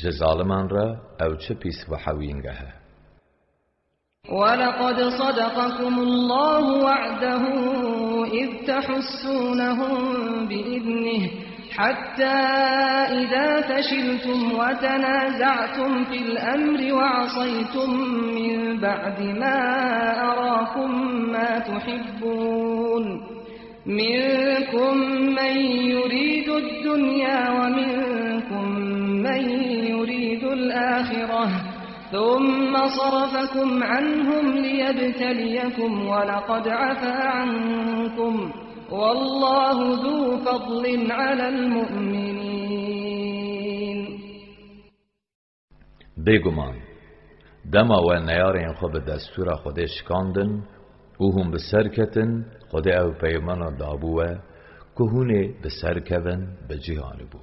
ج ظالمان را او چه پیس وحوينگه. ولقد صدقكم الله وعده إذ تحسونهم بإذنه حتى إذا فشلتم وتنازعتم في الأمر وعصيتم من بعد ما أراكم ما تحبون منكم من يريد الدنيا ومنكم من يريد الآخرة ثم صرفكم عنهم ليبتليكم ولقد عفا عنكم والله ذو فضل على المؤمنين. بگمان دما و نیارین خو به دستور خود شکاندن او هم به سرکتن خود او پیمان دابوه که هونه به سرکون به جهان بو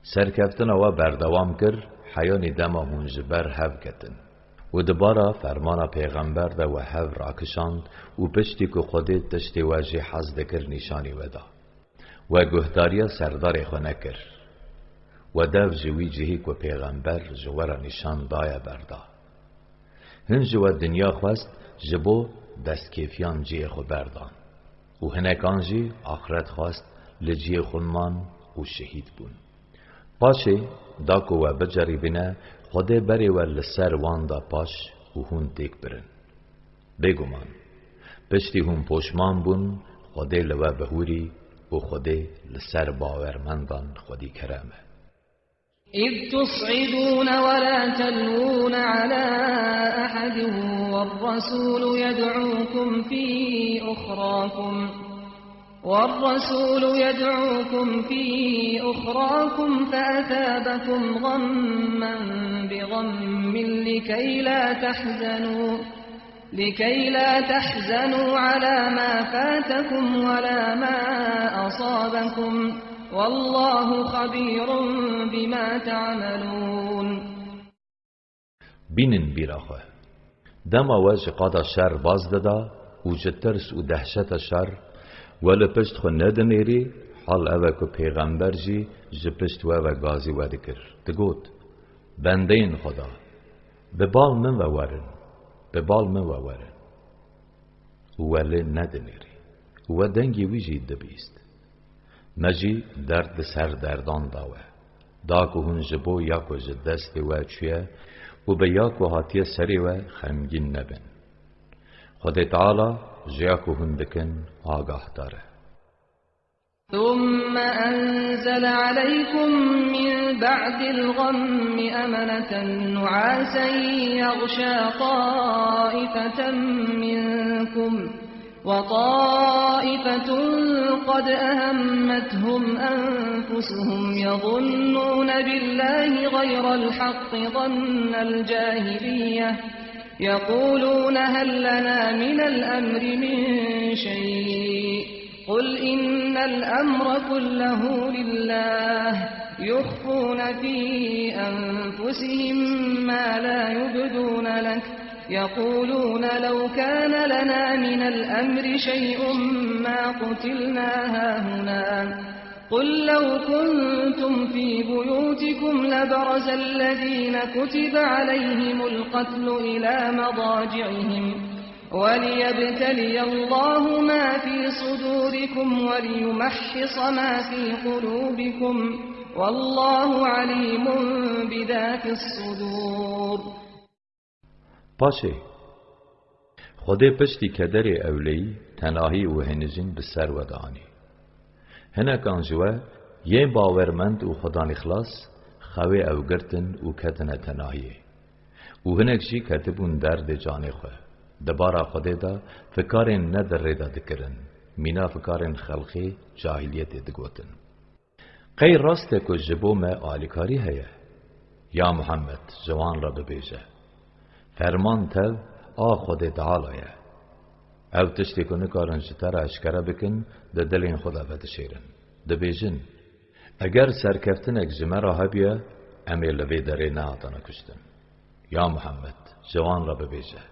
سرکفتن و بردوام کر حیانی دما هنج بر هف کتن و دبارا فرمان پیغمبر ده و هف راکشاند و پشتی که خودی تشتی واجی حز دکر نشانی ودا و گهداریا سردار خو نکر و دف جوی جهی که پیغمبر جوارا نشان دایا بردا هنج و دنیا خواست جبو دست کیفیان جی خو بردان و هنکان جی آخرت خواست لجی خونمان و شهید بون پاشه داکو و بجاری بینه خوده بری و لسر واندا پاش و هون تیک برن بگمان پشتی هم پوشمان بون خوده لوا بهوری و خوده لسر باورمندان خودی کرامه. إذ تصعدون ولا تلوون على أحد والرسول يدعوكم في أخراكم فأثابكم غما بغم لكي لا تحزنوا على ما فاتكم ولا ما أصابكم والله خبير بما تعملون. بینن بیراخه دما وجه قادا شر باز دادا و جترس و دهشت شر ولی پشت خو ندنیری حال اوه که پیغمبر جی جپشت و گازی و دکر دگوت بندین خدا ببال من و ورن ولی ندنیری و دنگی ویجی دبیست مجی درد سر دردان داوه داکو هن جبو یاکو جدست و چویه و به یاکو هاتیه سری و خمگین نبن خود تعالی جیاکو هن بکن آگاه داره. ثم أنزل عليكم من بعد الغم أمنة نعاسا يغشى طائفة منكم وطائفة قد أهمتهم أنفسهم يظنون بالله غير الحق ظن الجاهلية يقولون هل لنا من الأمر من شيء قل إن الأمر كله لله يخفون في أنفسهم ما لا يبدون لك يقولون لو كان لنا من الأمر شيء ما قتلنا هاهنا قل لو كنتم في بيوتكم لبرز الذين كتب عليهم القتل إلى مضاجعهم وليبتلي الله ما في صدوركم وليمحص ما في قلوبكم والله عليم بذات الصدور. باشه خود پشتی کدر اولی تناهی و هنجین بسر و دانی هنک آنجوه یه باورمند و خدا نخلاص خواه او گرتن و کتن تناهیه و هنک جی کتبون درد جانه خواه دبارا خوده دا فکارین ندر دا دکرن مینا فکارین خلقی جاهلیت دگوتن غیر راسته که جبو ما آلیکاری هیا یا محمد جوان را ببیجه فرمان تل خود تعالیه او تشتی که نکارن جتر اشکره بکن ده دلین خدا بدشیرن ده بیجن اگر سرکفتن اگزمه را هبیه امی لوی داره نهاتانه کشتن یا محمد جوان را ببیجه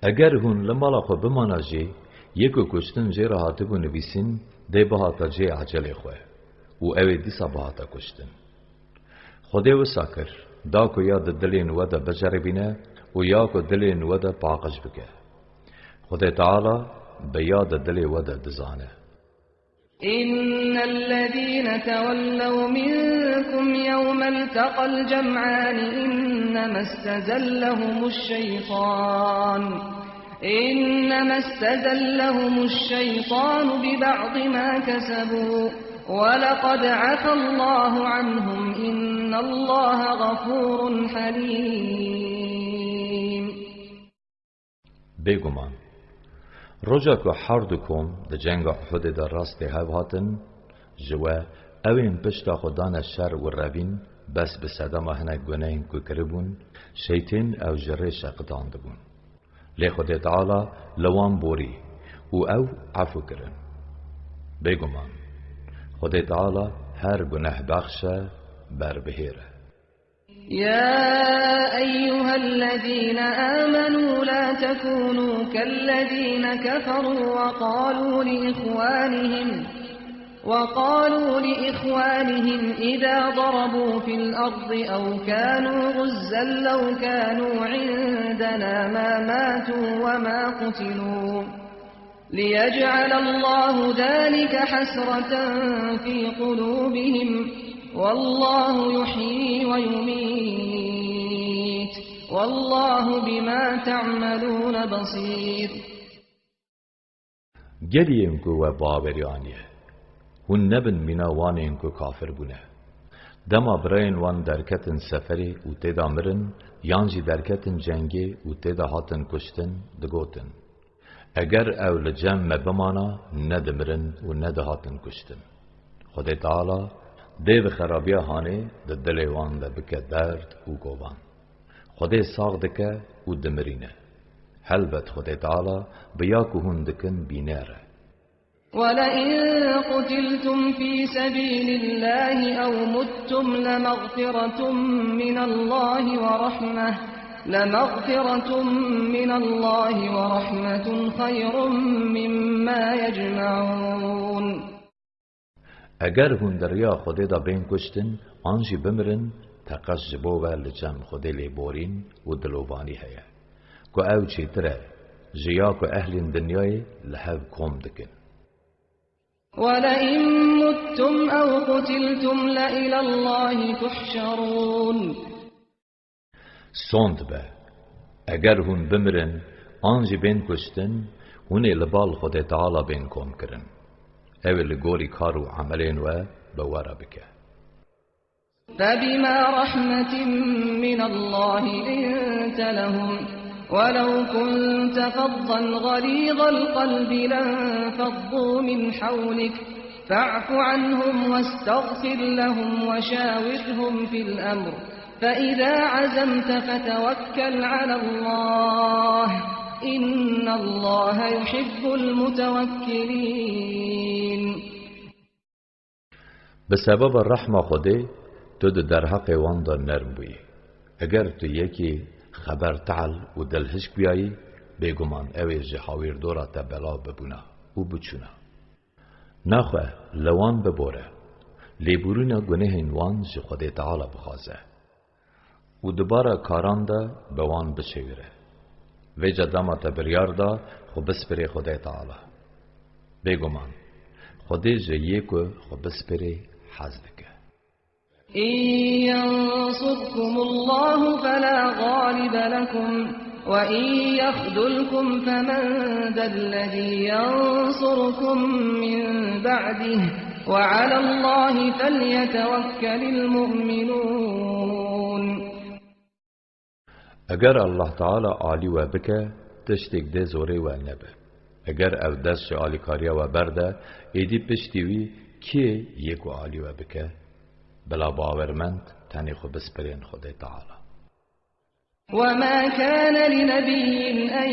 اگر هون لمالا خو بمانا جی یکو کشتن جی را هاته بو نویسین ده بهاتا جی عجل خواه و اوی دیسا بهاتا کشتن خوده و ساکر دا کو یا ده دلین وده بجربینه و یا کو دلین وده پاقش بکه خدا تعالی به یاد دل وده دزانه إن الذين تولوا منكم يوم التقى الجمعان إنما استزلهم الشيطان ببعض ما كسبوا ولقد عفى الله عنهم إن الله غفور حليم. بگمان رجا که هر دکم ده جنگ احد در راست هاو هاتن جوا اوین پشتا خدان شر و روین بس به صدام هنگ گناهین که کربون شیطان او جرش اقدانده بون لی خود تعالی لوان بوری او عفو کرن بگمان خود تعالی هر گناه بخشه بر بهیره يا أيها الذين آمنوا لا تكونوا كالذين كفروا وقالوا لإخوانهم إذا ضربوا في الأرض أو كانوا غزا لو كانوا عندنا ما ماتوا وما قتلوا ليجعل الله ذلك حسرة في قلوبهم والله يحيي ويميت والله بما تعملون بصير. گریم کو و باوریانیه هون نبن مناوانین کو کافر بونه دما براین وان درکتن سفری و تیدا مرن یانجی درکتن جنگی و تیدا هاتن کشتن دگوتن اگر او لجمع بمانا ندمرن و ندهاتن کشتن خود تعالی دیو خرابیه هانه ده دلیوان ده بکه درد و گوبان خود ساغ دکه و دمرینه حلبت خود تعالی بیا که هون دکن بیناره ولئن قتلتم في سبيل الله أو متم لمغفرة من الله ورحمة خير مما يجمعون. اگر هون دریا خودی دا بین کشتن آنجی بمرن تقص جبو و لجم خودی لی بورین و دلوبانی هیا که او چی تره جیا که اهل دنیای لحو کم دکن ولئن متم أو قتلتم لإلى الله تحشرون. سوند به اگر هون بمرن آنجی بین کشتن هونی لبال خود تعالی بین کم کرن اول گوری کارو عملین و بوارا بکه فبما رحمة من الله لنت لهم ولو كنت فظا غليظ القلب لانفضوا من حولك فاعف عنهم واستغفر لهم وشاورهم في الأمر فإذا عزمت فتوكل على الله إن الله يحب المتوكلين. بسبب الرحمة خودی تو در حق وان دا نرم بوی اگر تو یکی خبر تعل و دلهشک بیایی بگمان اوی جهاویر دورا تبلا ببونا و بچونا نخواه لوان ببوره لیبورونا گنه وان جه خود تعالی بخوازه و دوباره کاران دا بوان بشویره ویجا داما تبریار دا خو بسپری خود تعالی بگمان خودی جه یکو خو بسپری حزدکه إن ينصركم الله فلا غالب لكم وإن يخذلكم فمن ذا الذي ينصركم من بعده وعلى الله فليتوكل المؤمنون. اگر الله تعالی عالی و بکه تشتک ده زوره و نبه اگر او دست عالی کاریا و برده ایدی پشتیوی که یکو عالی و بکه بلا باورمند تنی خو بسپرین خود تعالی. وما كان لنبي أن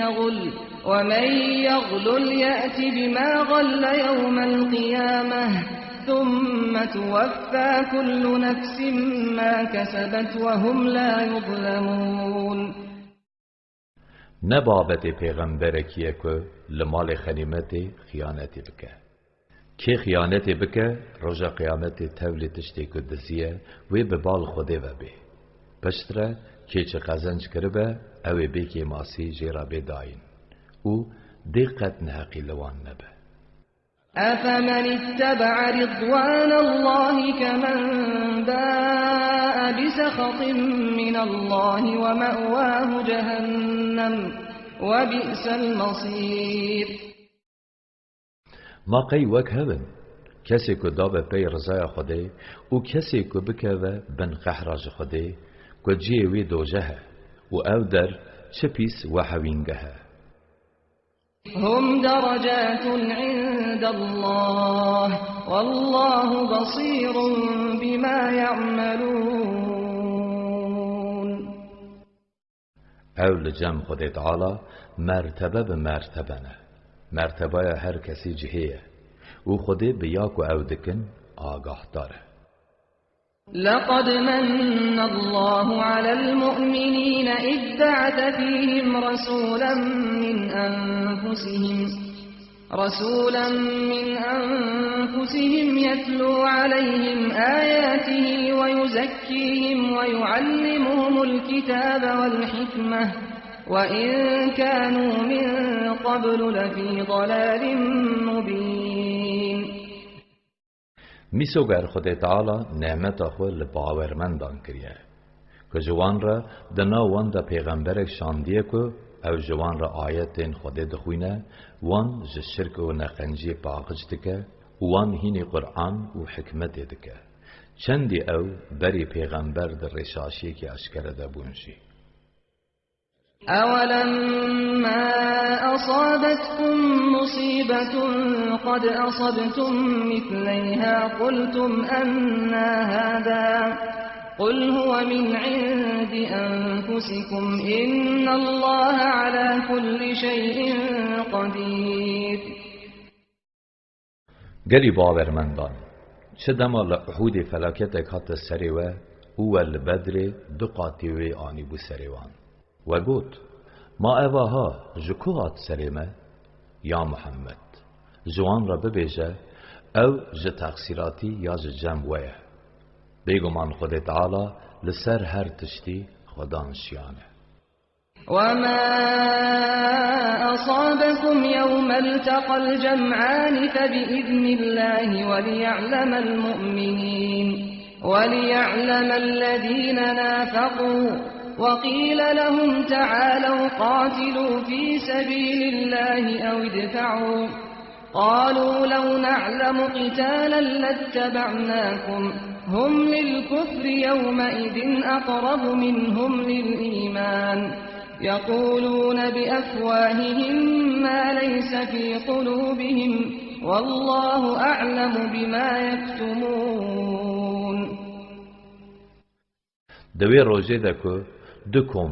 يغل ومن يغلل يأت بما غل يوم القيامة ثم توفى كل نفس ما كسبت وهم لا يظلمون. نبابت پیغمبر کیه که لمال خنیمت خیانتی بکه. که خیانتی بکه رجا قیامت تولی تشتی که دزیه وی ببال خوده و بی. پشتره که چه قزنج کربه اوی بی که ماسی جیرا بی داین. او دقت نحقی لوان نبه. أفمن اتبع رضوان الله كمن باء بسخط من الله ومأواه جهنم وبئس المصير. ما قی وک هبن کسی که دابه پی رضای خوده و کسی که بکوه بن قحراج خوده که جیوی دوجه و او در چپیس و حوینگه. هم درجات عند الله والله بصير بما يعملون. اول جمع خود تعالی مرتبه به مرتبه نه. مرتبه هر کسی جهیه و خودی بیاک و او دکن آگاه داره. لقد من الله على المؤمنين إذ بعث فيهم رسولا من أنفسهم يتلو عليهم آياته ويزكيهم ويعلمهم الكتاب والحكمة وإن كانوا من قبل لفي ضلال مبين. میسوگر خود تعالی نعمت خود لباورمندان کریه که جوان را دنا وان دا پیغمبر شاندیه که او جوان را آیتین خود دخوینه وان ج شرک و نقنجی پاقج دکه وان هینی قرآن و حکمت دکه چندی او بری پیغمبر در رشاشی که اشکر دبونشی. أولما أصابتكم مصيبة قد أصبتم مثليها قلتم أنى هذا قل هو من عند أنفسكم إن الله على كل شيء قدير. گلی باورمندان چه دما لعهود فلاکتک حتی سریوه او البدر دو قاطیوی آنی بو سریوان و گوت ما اواها جکوهات سلیمه یا محمد جوان را ببیجه او ج تقصیراتی یا ج جنبوه بیگمان خود تعالی لسر هر تشتی خودان شیانه. وما أصابكم يوم التقى الجمعان فبإذن الله وليعلم الذين نافقوا وقيل لهم تعالوا قاتلوا في سبيل الله أو ادفعوا قالوا لو نعلم قتالا لاتبعناكم هم للكفر يومئذ أقرب منهم للإيمان يقولون بأفواههم ما ليس في قلوبهم والله أعلم بما يكتمون. دوی روزه دکو دکم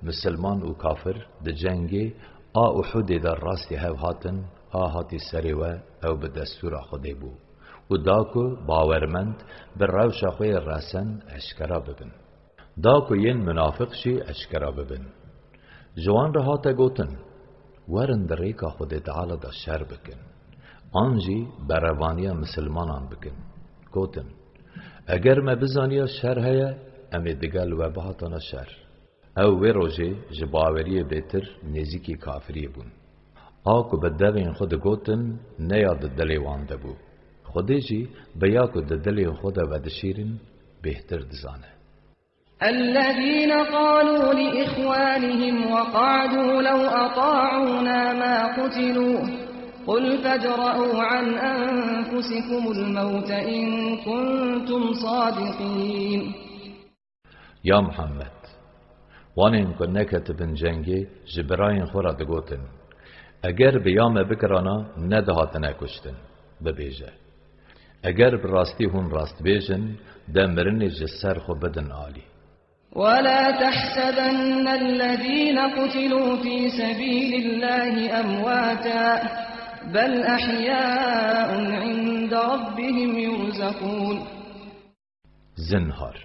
مسلمان و کافر د جنگی احد در راست هاو هاتن هاتی سریوه او به دستور خوده بو و داکو باورمند بر روش خوی رسن اشکرا ببن داکو ین منافق شی اشکرا ببن جوان را هاته گوتن ورن در ریکا خود تعالی دا شر بکن آنجی بروانی مسلمانان بکن گوتن اگر ما بزانیا شر هیا امی دگل و بهاتانا شر او وی روژه جباوری بیتر نزیکی کافری بون آکو بدوین خود گوتن نیاد دلی وانده بو خودی جی بیاکو دلی خود و دشیرن بهتر دزانه. الذين قالوا لإخوانهم وقعدوا لو أطاعونا ما قتلوا قل فادرءوا عن أنفسكم الموت إن كنتم صادقين. یا محمد وانین که نکت بن جنگی جبراین خورا دگوتن اگر بیام بکرانا ندهات نکشتن ببیجه اگر براستی هون راست بیجن دمرن جسر خو بدن آلی. ولا تحسبن الذين قتلوا في سبيل الله أمواتا بل أحياء عند ربهم يرزقون. زنهار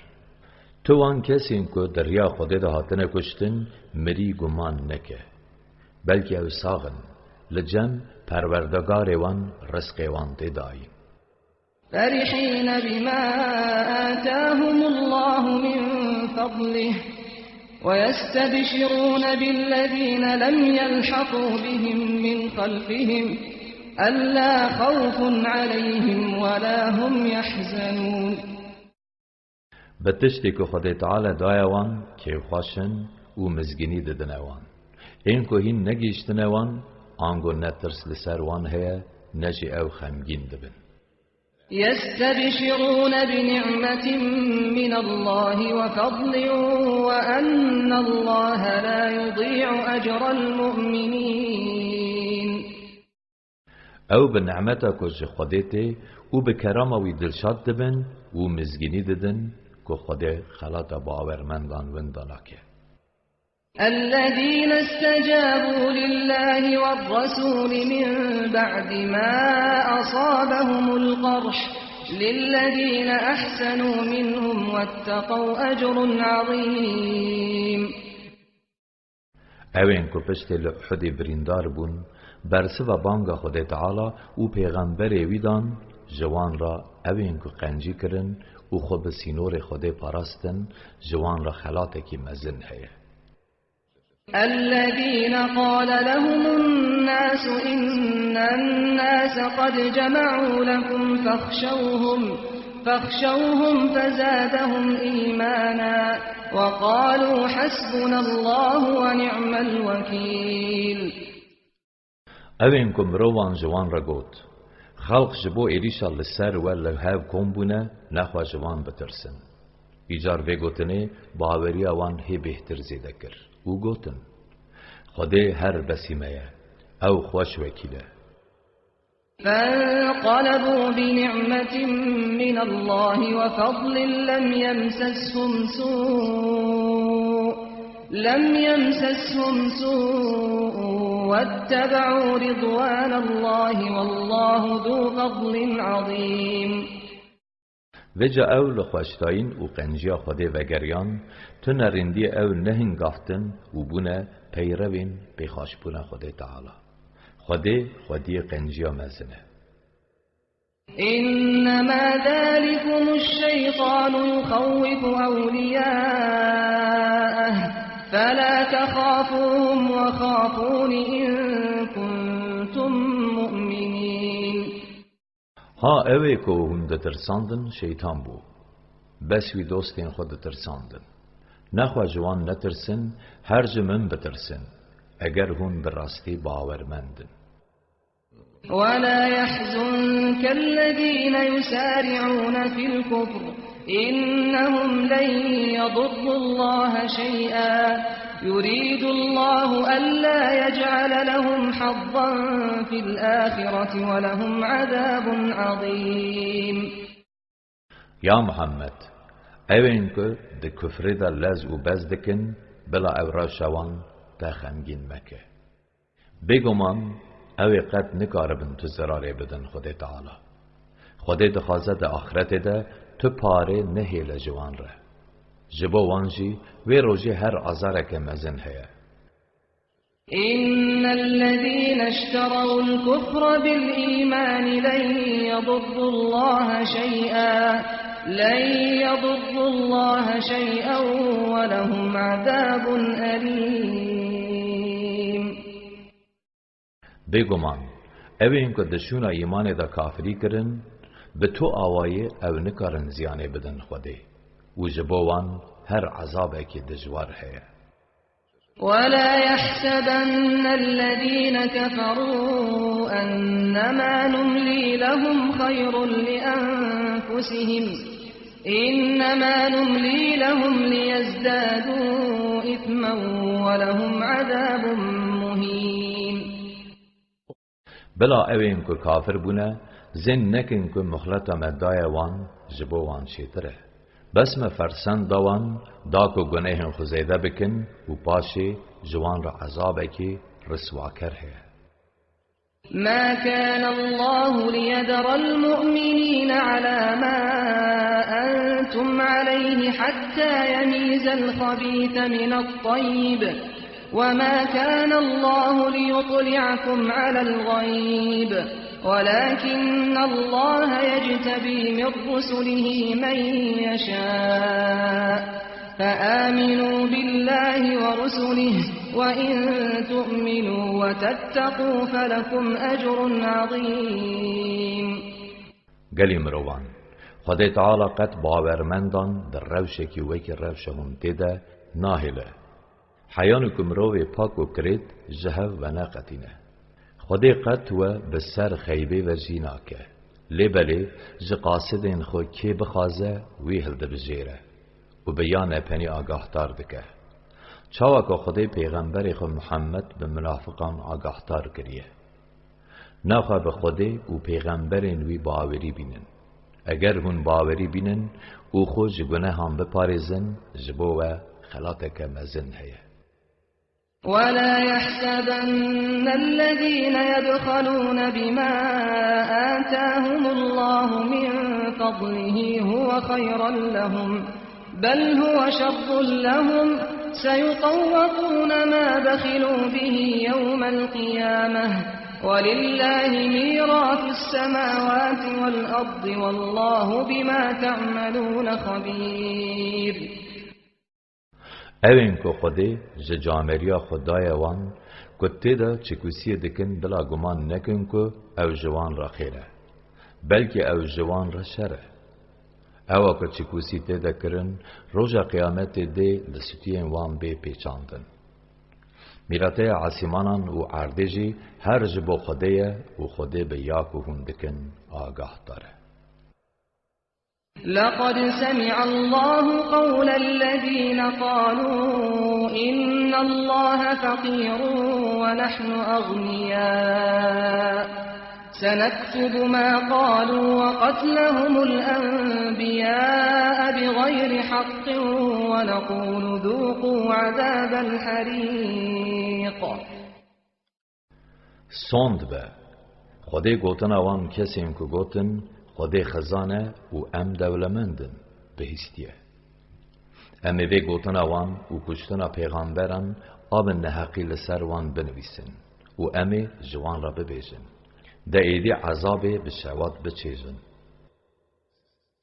تو آن کسی که دریا خود ده هاتنه کشتن مری گمان نکه بلکه او ساغن لجم پروردگار وان رزق وان تدائی. فرحين بما آتاهم الله من فضله ويستبشرون بالذين لم يلحقوا بهم من خلفهم ألا خوف عليهم ولا هم يحزنون. بتشتی که خدا تعالی دایوان که خوشن و مزگینی ددنوان این که هین نگیشتنوان آنگو نترس لسروان هیا نجی او خمگین دبن. يستبشرون بنعمة من الله وفضل وأن الله لا يضيع أجر المؤمنين. او بنعمتك وجه خديته و بكرامة ويدلشاد دبن و مزگینی ددن که خدا خلاط باورمندان ونداناکه. الذين استجابوا لله والرسول من بعد ما أصابهم القرح للذين أحسنوا منهم واتقوا أجر عظيم. اوین که پشت لحد بریندار بون برسه و بانگا خدا تعالی و پیغمبر ویدان جوان را اوین که قنجی کرن و خود به سینور خدا پاراستن جوان را خلاطه که مزن هیه. الذين قال لهم الناس إن الناس قد جمعوا لكم فاخشوهم فزادهم إيمانا وقالوا حسبنا الله ونعم الوكيل. اوین که مروان جوان را گوت خلق جبو ایریشا لسر و لحاو کن بونه نخوا جوان بترسن ایجار وی گوتنه باوری آوان هی بهتر زیده کر او گوتن خدا هر بسیمه او خوش وکیله. فانقلبوا بنعمة من الله وفضل لم يمسسهم سوء واتبعوا رضوان الله والله ذو فضل عظيم. وجا او لخوشتاین و قنجیا خوده و گریان تو نرندی او نهنگافتن و بونه پیروین بخاش بونه خوده تعالی خوده خودی قنجیا مزنه. إنما ذلكم الشيطان يخوف أولياءه فلا تخافوهم وخافون إن كنتم مؤمنين. ها اوه که هم ترساندن شیطان بو بس وی دوستین خود ترساندن نخوا جوان نترسن هر جمن بترسن اگر هم براستی باورمندن. ولا يحزنك الذين يسارعون في الكفر إنهم لن يضروا الله شيئا يريد الله ألا يجعل لهم حظا في الآخرة ولهم عذاب عظيم. یا محمد اوین که ده کفر ده لز و بز دکن بلا اورا شوان تا خمگین مکه بگمان اوی قد نکاربن تو زراره بدن خود تعالی خود دخوازه ده آخرت ده تو پاره نهیل جوان ره جبو وانجی وی روژی هر آزاره که مزن هیا. إن الذين اشتروا الكفر بالإيمان لن يضروا الله شيئا ولهم عذاب أليم. بگمان اوین که دشونا ایمان دا کافری کرن به تو آوائه او نکارن زیانه بدن خوده و جبوان هر عذابه که دجوار هیا. ولا يحسبن الذين كفروا أنما نملي لهم خير لأنفسهم إنما نملي لهم ليزدادوا إثما ولهم عذاب مهين. بلا اوین که کافر بونه زن نکن که مخلط مدای وان جبو وان شیطره بس ما فرسند دوان دا که گناه خزیده بکن و پاشی جوان را عذابه که رسوا کرده ما كان الله ليذر المؤمنين على ما أنتم عليه حتى يميز الخبيث من الطيب وما كان الله ليطلعكم على الغيب ولكن الله يجتبي من رسله من يشاء فآمنوا بالله ورسله وإن تؤمنوا وتتقوا فلكم أجر عظيم گلی مروان خدای تعالی قد باورمندان در روشکی وکی روشهم دیده ناهله حیانو کمروی پاک و کرد جهو و ناقتینه خدای قد و بسر خیبه و زیناکه لیبلی جه قاصدین خو که بخوازه وی هلده بجیره و بیان پنی آگاهتار دکه چاوه که خدای پیغمبر خو محمد به منافقان آگاهتار کریه نخواه به خدای و پیغمبرین وی باوری بینن اگر هون باوری بینن او خو جگونه هم بپارزن جبو و خلاتک مزن هیه ولا يحسبن الذين يبخلون بما آتاهم الله من فضله هو خيرا لهم بل هو شر لهم سيطوقون ما بخلوا به يوم القيامة ولله ميراث السماوات والأرض والله بما تعملون خبير اوین که خودی جامریا خدای وان کتی دا چکوسی دکن بلا گمان نکن که او جوان را خیره بلکه او جوان را شره او که چکوسی تیدا کرن روژا قیامت دی لسوتین وان بی پیچاندن میراته عاصمانان و عردجی هر جبو خدیه و خدی به یاکو هندکن آگاه داره لقد سمع الله قول الذين قالوا إن الله فقير ونحن أغنياء سنكتب ما قالوا وقتلهم الأنبياء بغير حق ونقول ذوقوا عذاب الحريق سوند به خدای گوتن اوان کسیم که گوتن خدای خزانه و ام دولمندن بهستیه امی وی گوتن اوان و کشتن پیغمبران آب نحقی لسر وان بنویسن و امی جوان را ببیجن ده ایدی عذاب بشعوات بچیزن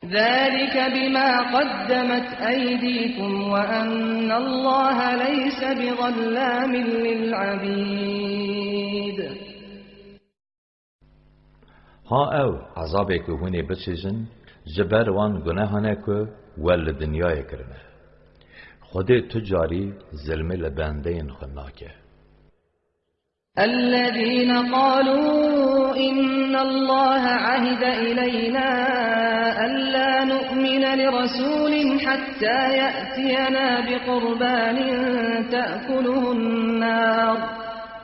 ذلك بما قدمت أيديكم وأن الله ليس بظلام للعبيد ها او عذابی که هونی بچیزن جبر وان گناهانه که ول دنیای کرنه خودی تجاری ظلم لبندین خناکه الذين قالوا إن الله عهد إلينا ألا نؤمن لرسول حتى يأتينا بقربان تأكله النار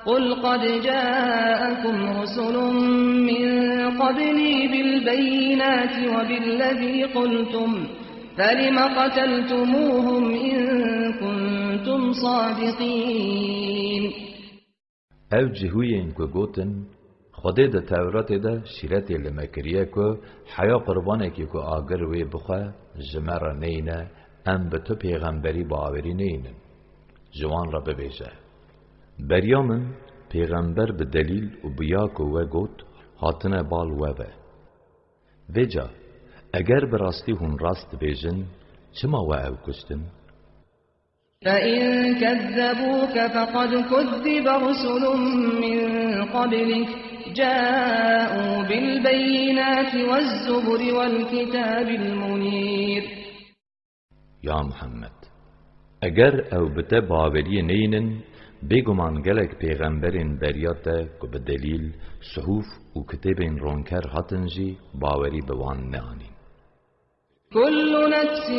قل قد جاءكم رسل من قبلي بالبينات وبالذي قلتم فلم قتلتموهم إن كنتم صادقين او جهوین که گوتن خودی ده تورات ده شیرتی لمکریه که حیا قربانه که آگر وی بخواه جمع نینه ام به تو پیغمبری باوری نینن جوان را ببیجه بریامن پیغمبر به دلیل و بیاکو و گوت هاتنه بال و به ویجا اگر براستی هون راست بیجن چما و او کشتن؟ فإن كذبوك فقد كذب رسل من قبلك جاءوا بالبينات والزبر والكتاب المنير یا محمد اگر او بته باوری نینن بگمان گلک پیغمبرین بریات که به دلیل صحوف و کتابین رونکر هاتنجی باوری بوان نهانین كل نفس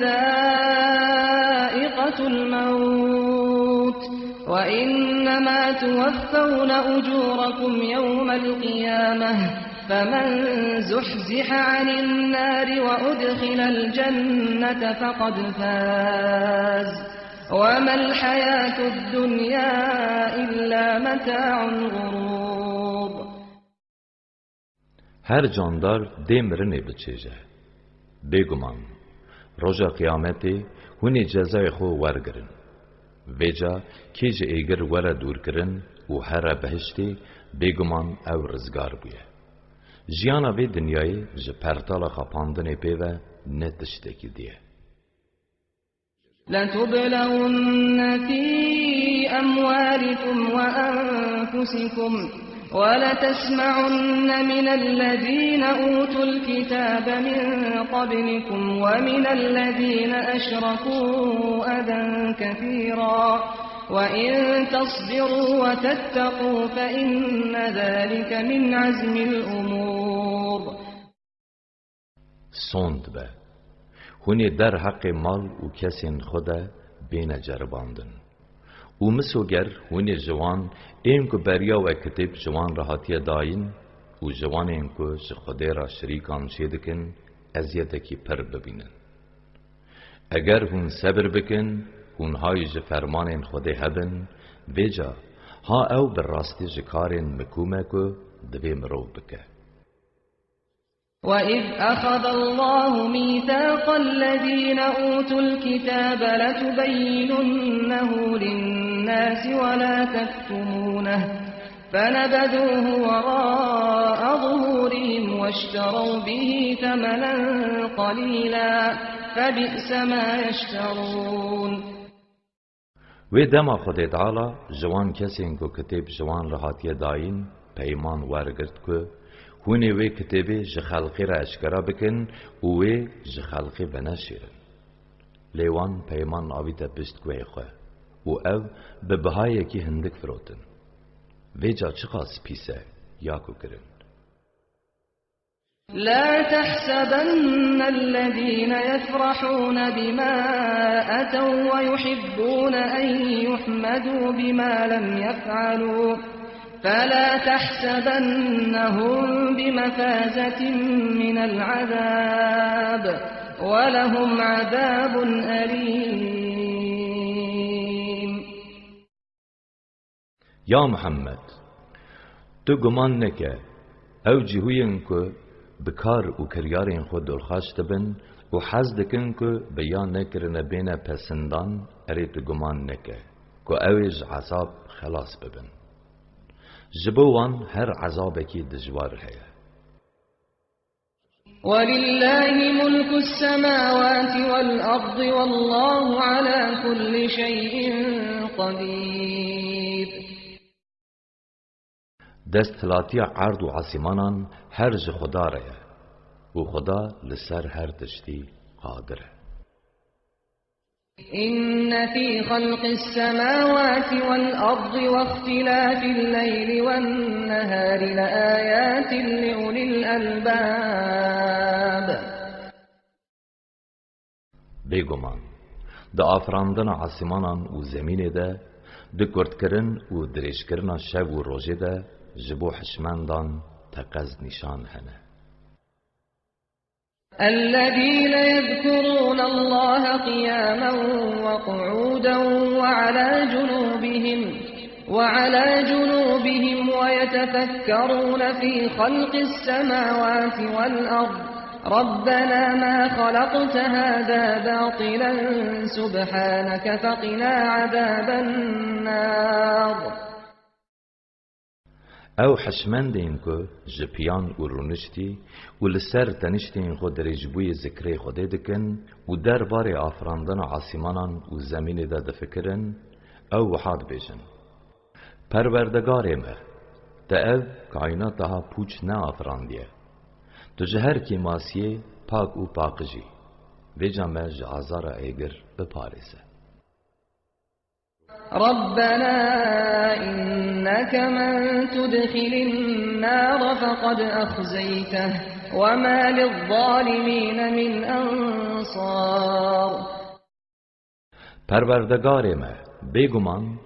ذائقة الموت وإنما توفون أجوركم يوم القيامة فمن زحزح عن النار وأدخل الجنة فقد فاز وما الحياة الدنيا إلا متاع الغرور. هر جاندار دمرنه بچیجه. بگمان روژا قیامتی هونی جزای خو ورگرن. ویجا کیج ایگر ورا دور کرن و هر بهشتی بگمان او رزگار بویه. جیانا وی دنیای جه پرتالا خپاندن پیوه نتشته کی دیه. لتبلون في أموالكم وأنفسكم ولتسمعن من الذين أوتوا الكتاب من قبلكم ومن الذين أشركوا أذى كثيرا وإن تصبروا وتتقوا فإن ذلك من عزم الأمور. سوند به هونی در حق مال و کسین خدا بین جرباندن و مسوگر هونی جوان ایم که بریا و کتب جوان راحتی داین و جوان ایم که خدا را شریکان شیدکن ازیده کی پر ببینن. اگر هون صبر بکن هون های فرمان خدا هبن ویجا ها او بر راستی جکارین مکومه که دوی مرو بکه. وَإِذْ أَخَذَ اللَّهُ مِيثَاقَ الَّذِينَ أُوتُوا الْكِتَابَ لَتُبَيِّنُنَّهُ لِلنَّاسِ وَلَا تَكْتُمُونَهُ فَنَبَذُوهُ وَرَاءَ ظُهُورِهِمْ وَاشْتَرَوْا بِهِ ثَمَنًا قَلِيلًا فَبِئْسَ مَا يَشْتَرُونَ. و دما خدا تعالی جوان کسین کو کتاب جوان راحتی داین پیمان ورگرد که هونی وی کتابی جه خلقی را اشکرا بکن و وی جه خلقی بنشیرن. لیوان پیمان آویتا پشت کوی خواه و او به بهای کی هندک فروتن. وی جا چقاس پیسه یاکو کرن. لا تحسبن الذين يفرحون بما أتوا ويحبون أن يحمدوا بما لم يفعلوا فلا تحسبنهم بمفازة من العذاب ولهم عذاب أليم. یا محمد تو گمان نکه او جهوین که بکار و کریارین خود دلخواست بن و حز دکن که بیان نکرن بین پسندان اری تو گمان نکه که اویج عذاب خلاص ببن. جبوان هر عذابکی دجوار هیا. ولله ملك السماوات والأرض والله على كل شيء قدير. دستلاتی عرض و عاصمانان هر ج خدا ریا و خدا لسر هر تشتی قادره. إن في خلق السماوات والأرض واختلاف الليل والنهار لآيات لأولي الألباب. بگمان دا آفراندن عاصمانان و زمین ده دکرد کرن و دریش کرن شب و روژه ده جبو حشماندان تقز نشان هنه. الذين يذكرون الله قياما وقعودا وعلى جنوبهم ويتفكرون في خلق السماوات والأرض ربنا ما خلقت هذا باطلا سبحانك فقنا عذاب النار. او حشمندین که جپیان و رونشتی و لسر تنشتین خود رجبوی ذکر خوده دکن و در بار آفراندن عاصمانان و زمین ده دفکرن او وحاد بیشن. پروردگار ما تا او کائناتها پوچ نه آفراندیه تو جهر کی ماسیه پاک و پاکجی و جمع جعازار ایگر بپارسه. ربنا إنك من تدخل النار فقد أخزيته وما للظالمين من أنصار. پروردگار ما بگمان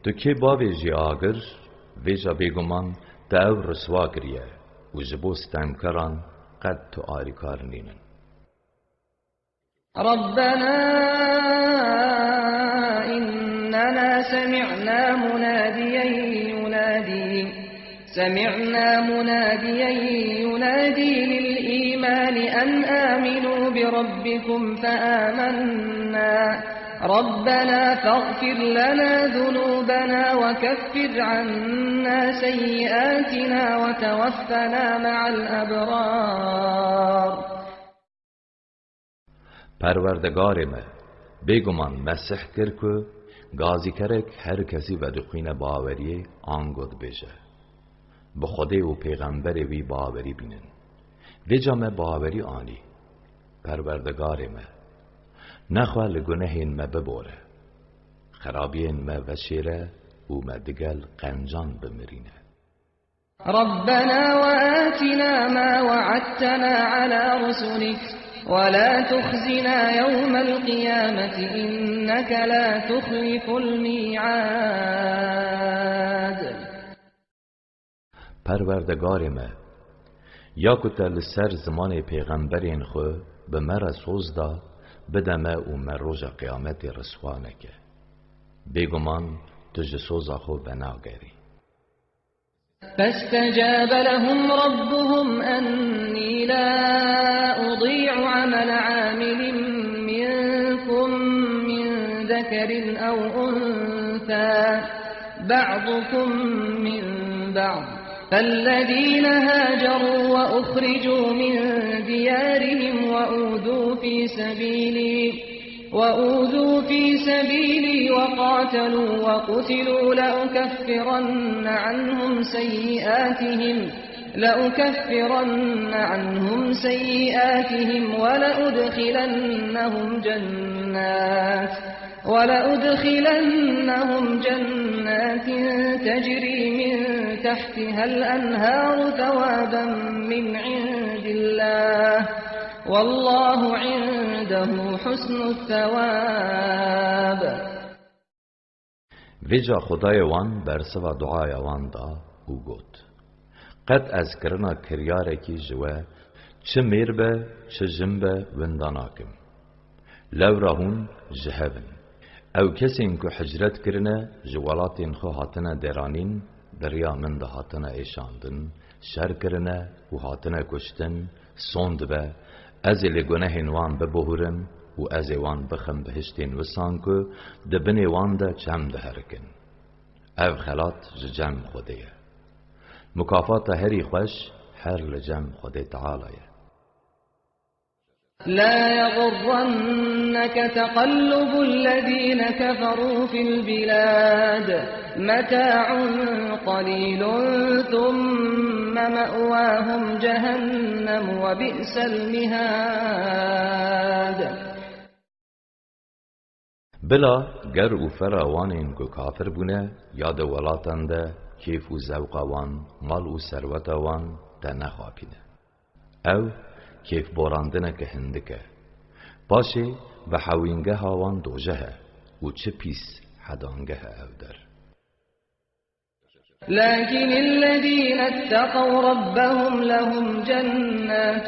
تو که باویجی آگر ویجا بگمان تا او رسوا کریه و جبو ستمکران قد تو آریکار نینن. ربنا إننا سمعنا مناديا ينادي للإيمان أن آمنوا بربكم فآمنا ربنا فاغفر لنا ذنوبنا وكفر عنا سيئاتنا وتوفنا مع الأبرار. پروردگار ما بگمان مسیح کر که گازی کرک هر کسی و دقین باوری آنگود بشه به خدا و پیغمبر وی باوری بینن و جامع باوری آنی. پروردگار ما نخواه لگنهین ما ببوره خرابین ما وشیره و ما دگل قنجان بمرینه. ربنا وآتنا ما وعدتنا على رسلك ولا تخزنا يوم القيامة إنك لا تخلف الميعاد. پروردگار ما یا کتل سر زمان پیغمبرین خو به مر سوزدا بدمه او مر روز قیامت رسوانه که بگمان تج سوزا خو بناگری. فاستجاب لهم ربهم أني لا أضيع عمل عامل منكم من ذكر أو أنثى بعضكم من بعض فالذين هاجروا وأخرجوا من ديارهم وأوذوا في سبيلي وقاتلوا وقتلوا لأكفرن عنهم سيئاتهم ولأدخلنهم جنات تجري من تحتها الأنهار ثوابا من عند الله والله عنده حسن الثواب. ویجا خدای وان برسوا دعای وان دا او گوت قد از کرنا کریاره کی جوه چه میر به چه جنبه ونداناکم لو راهون جهبن او کسین که حجرت کرنه جوالاتین خو هاتنه درانین دریا من ده هاتنه ایشاندن شر کرنه و هاتنه کشتن سوند به از لگنهین وان ببهورن و از وان بخم بهشتین وسان که دبن وان ده چم ده هرکن او خلات جم خودیه مکافات هری خوش هر لجم خودی تعالیه. لا يغرنك تقلب الذين كفروا في البلاد متاع قليل ثم مأواهم جهنم وبئس المهاد. بلا گر و فراوانین که کافر بونه یاد ولاتن ده کیف و زوقوان مال و ثروتوان ده نخواپینه او کیف براندنه که هندکه باشه و حوینگه هاوان دوجه و چه پیس حدانگه او در. لكن الذين اتقوا ربهم لهم جنات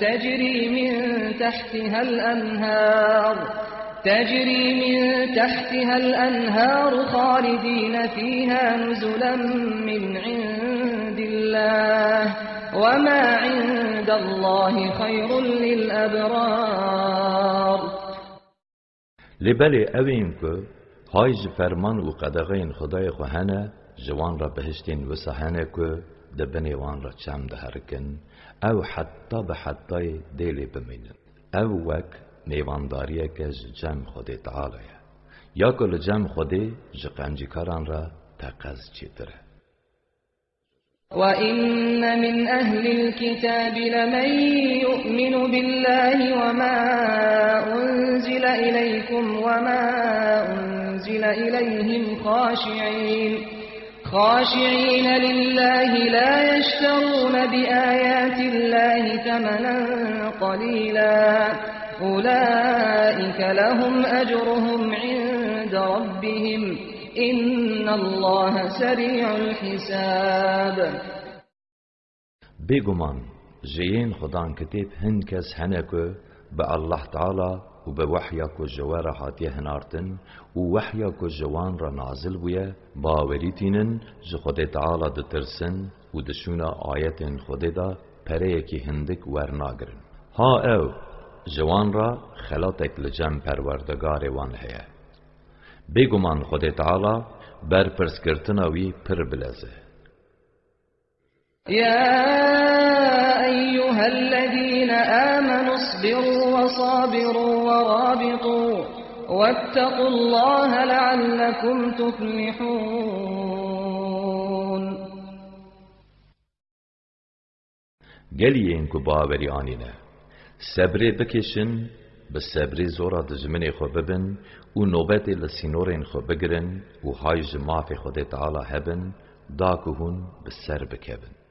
تجري من تحتها الأنهار خالدين فيها نزلا من عند الله وما عند الله خير للأبرار. لبلی اوین که هایج فرمان و قدغین خدای خوهنه جوان را بهشتین و سحنه که دبنی وان را چم ده هرکن او حتی به حتی دیلی بمینن او وک میوانداریه که جم خودی تعالیه یا کل جم خودی جقنجی کاران را تقز چیتره. وَإِنَّ مِنْ أَهْلِ الْكِتَابِ لَمَنْ يُؤْمِنُ بِاللَّهِ وَمَا أُنْزِلَ إِلَيْكُمْ وَمَا أُنْزِلَ إِلَيْهِمْ خاشعين لله لا يشترون بآيات الله ثمنا قليلا أولئك لهم أجرهم عند ربهم إن الله سريع الحساب. بێگومان جێیên خودان kitêb hin kes hene ku bi Allah Teala û bi wehya ku ji we re hatiye hinartin û wehya ku ji wan re nazil bûye bawerî tînin ji Xwedê Teala ditirsin û di şûna ayetên Xwedê de pereyekî hindik wernagirin. Ha ew ji wan re xelatek li cem perwerdegarê wan heye. Bêguman Xwedê Teala ber pirskirtina wî pir bilez e. يا أيها الذين آمنوا اصبروا وصابروا ورابطوا واتقوا الله لعلكم تفلحون. Geliyên ku bawerî anîne, sebrê bikêşin, bi sebrê zora dijminê xwe bibin û nobetê li sînorên xwe bigirin û hay ji mafê Xwedê Teala hebin, da ku hûn bi ser bikevin.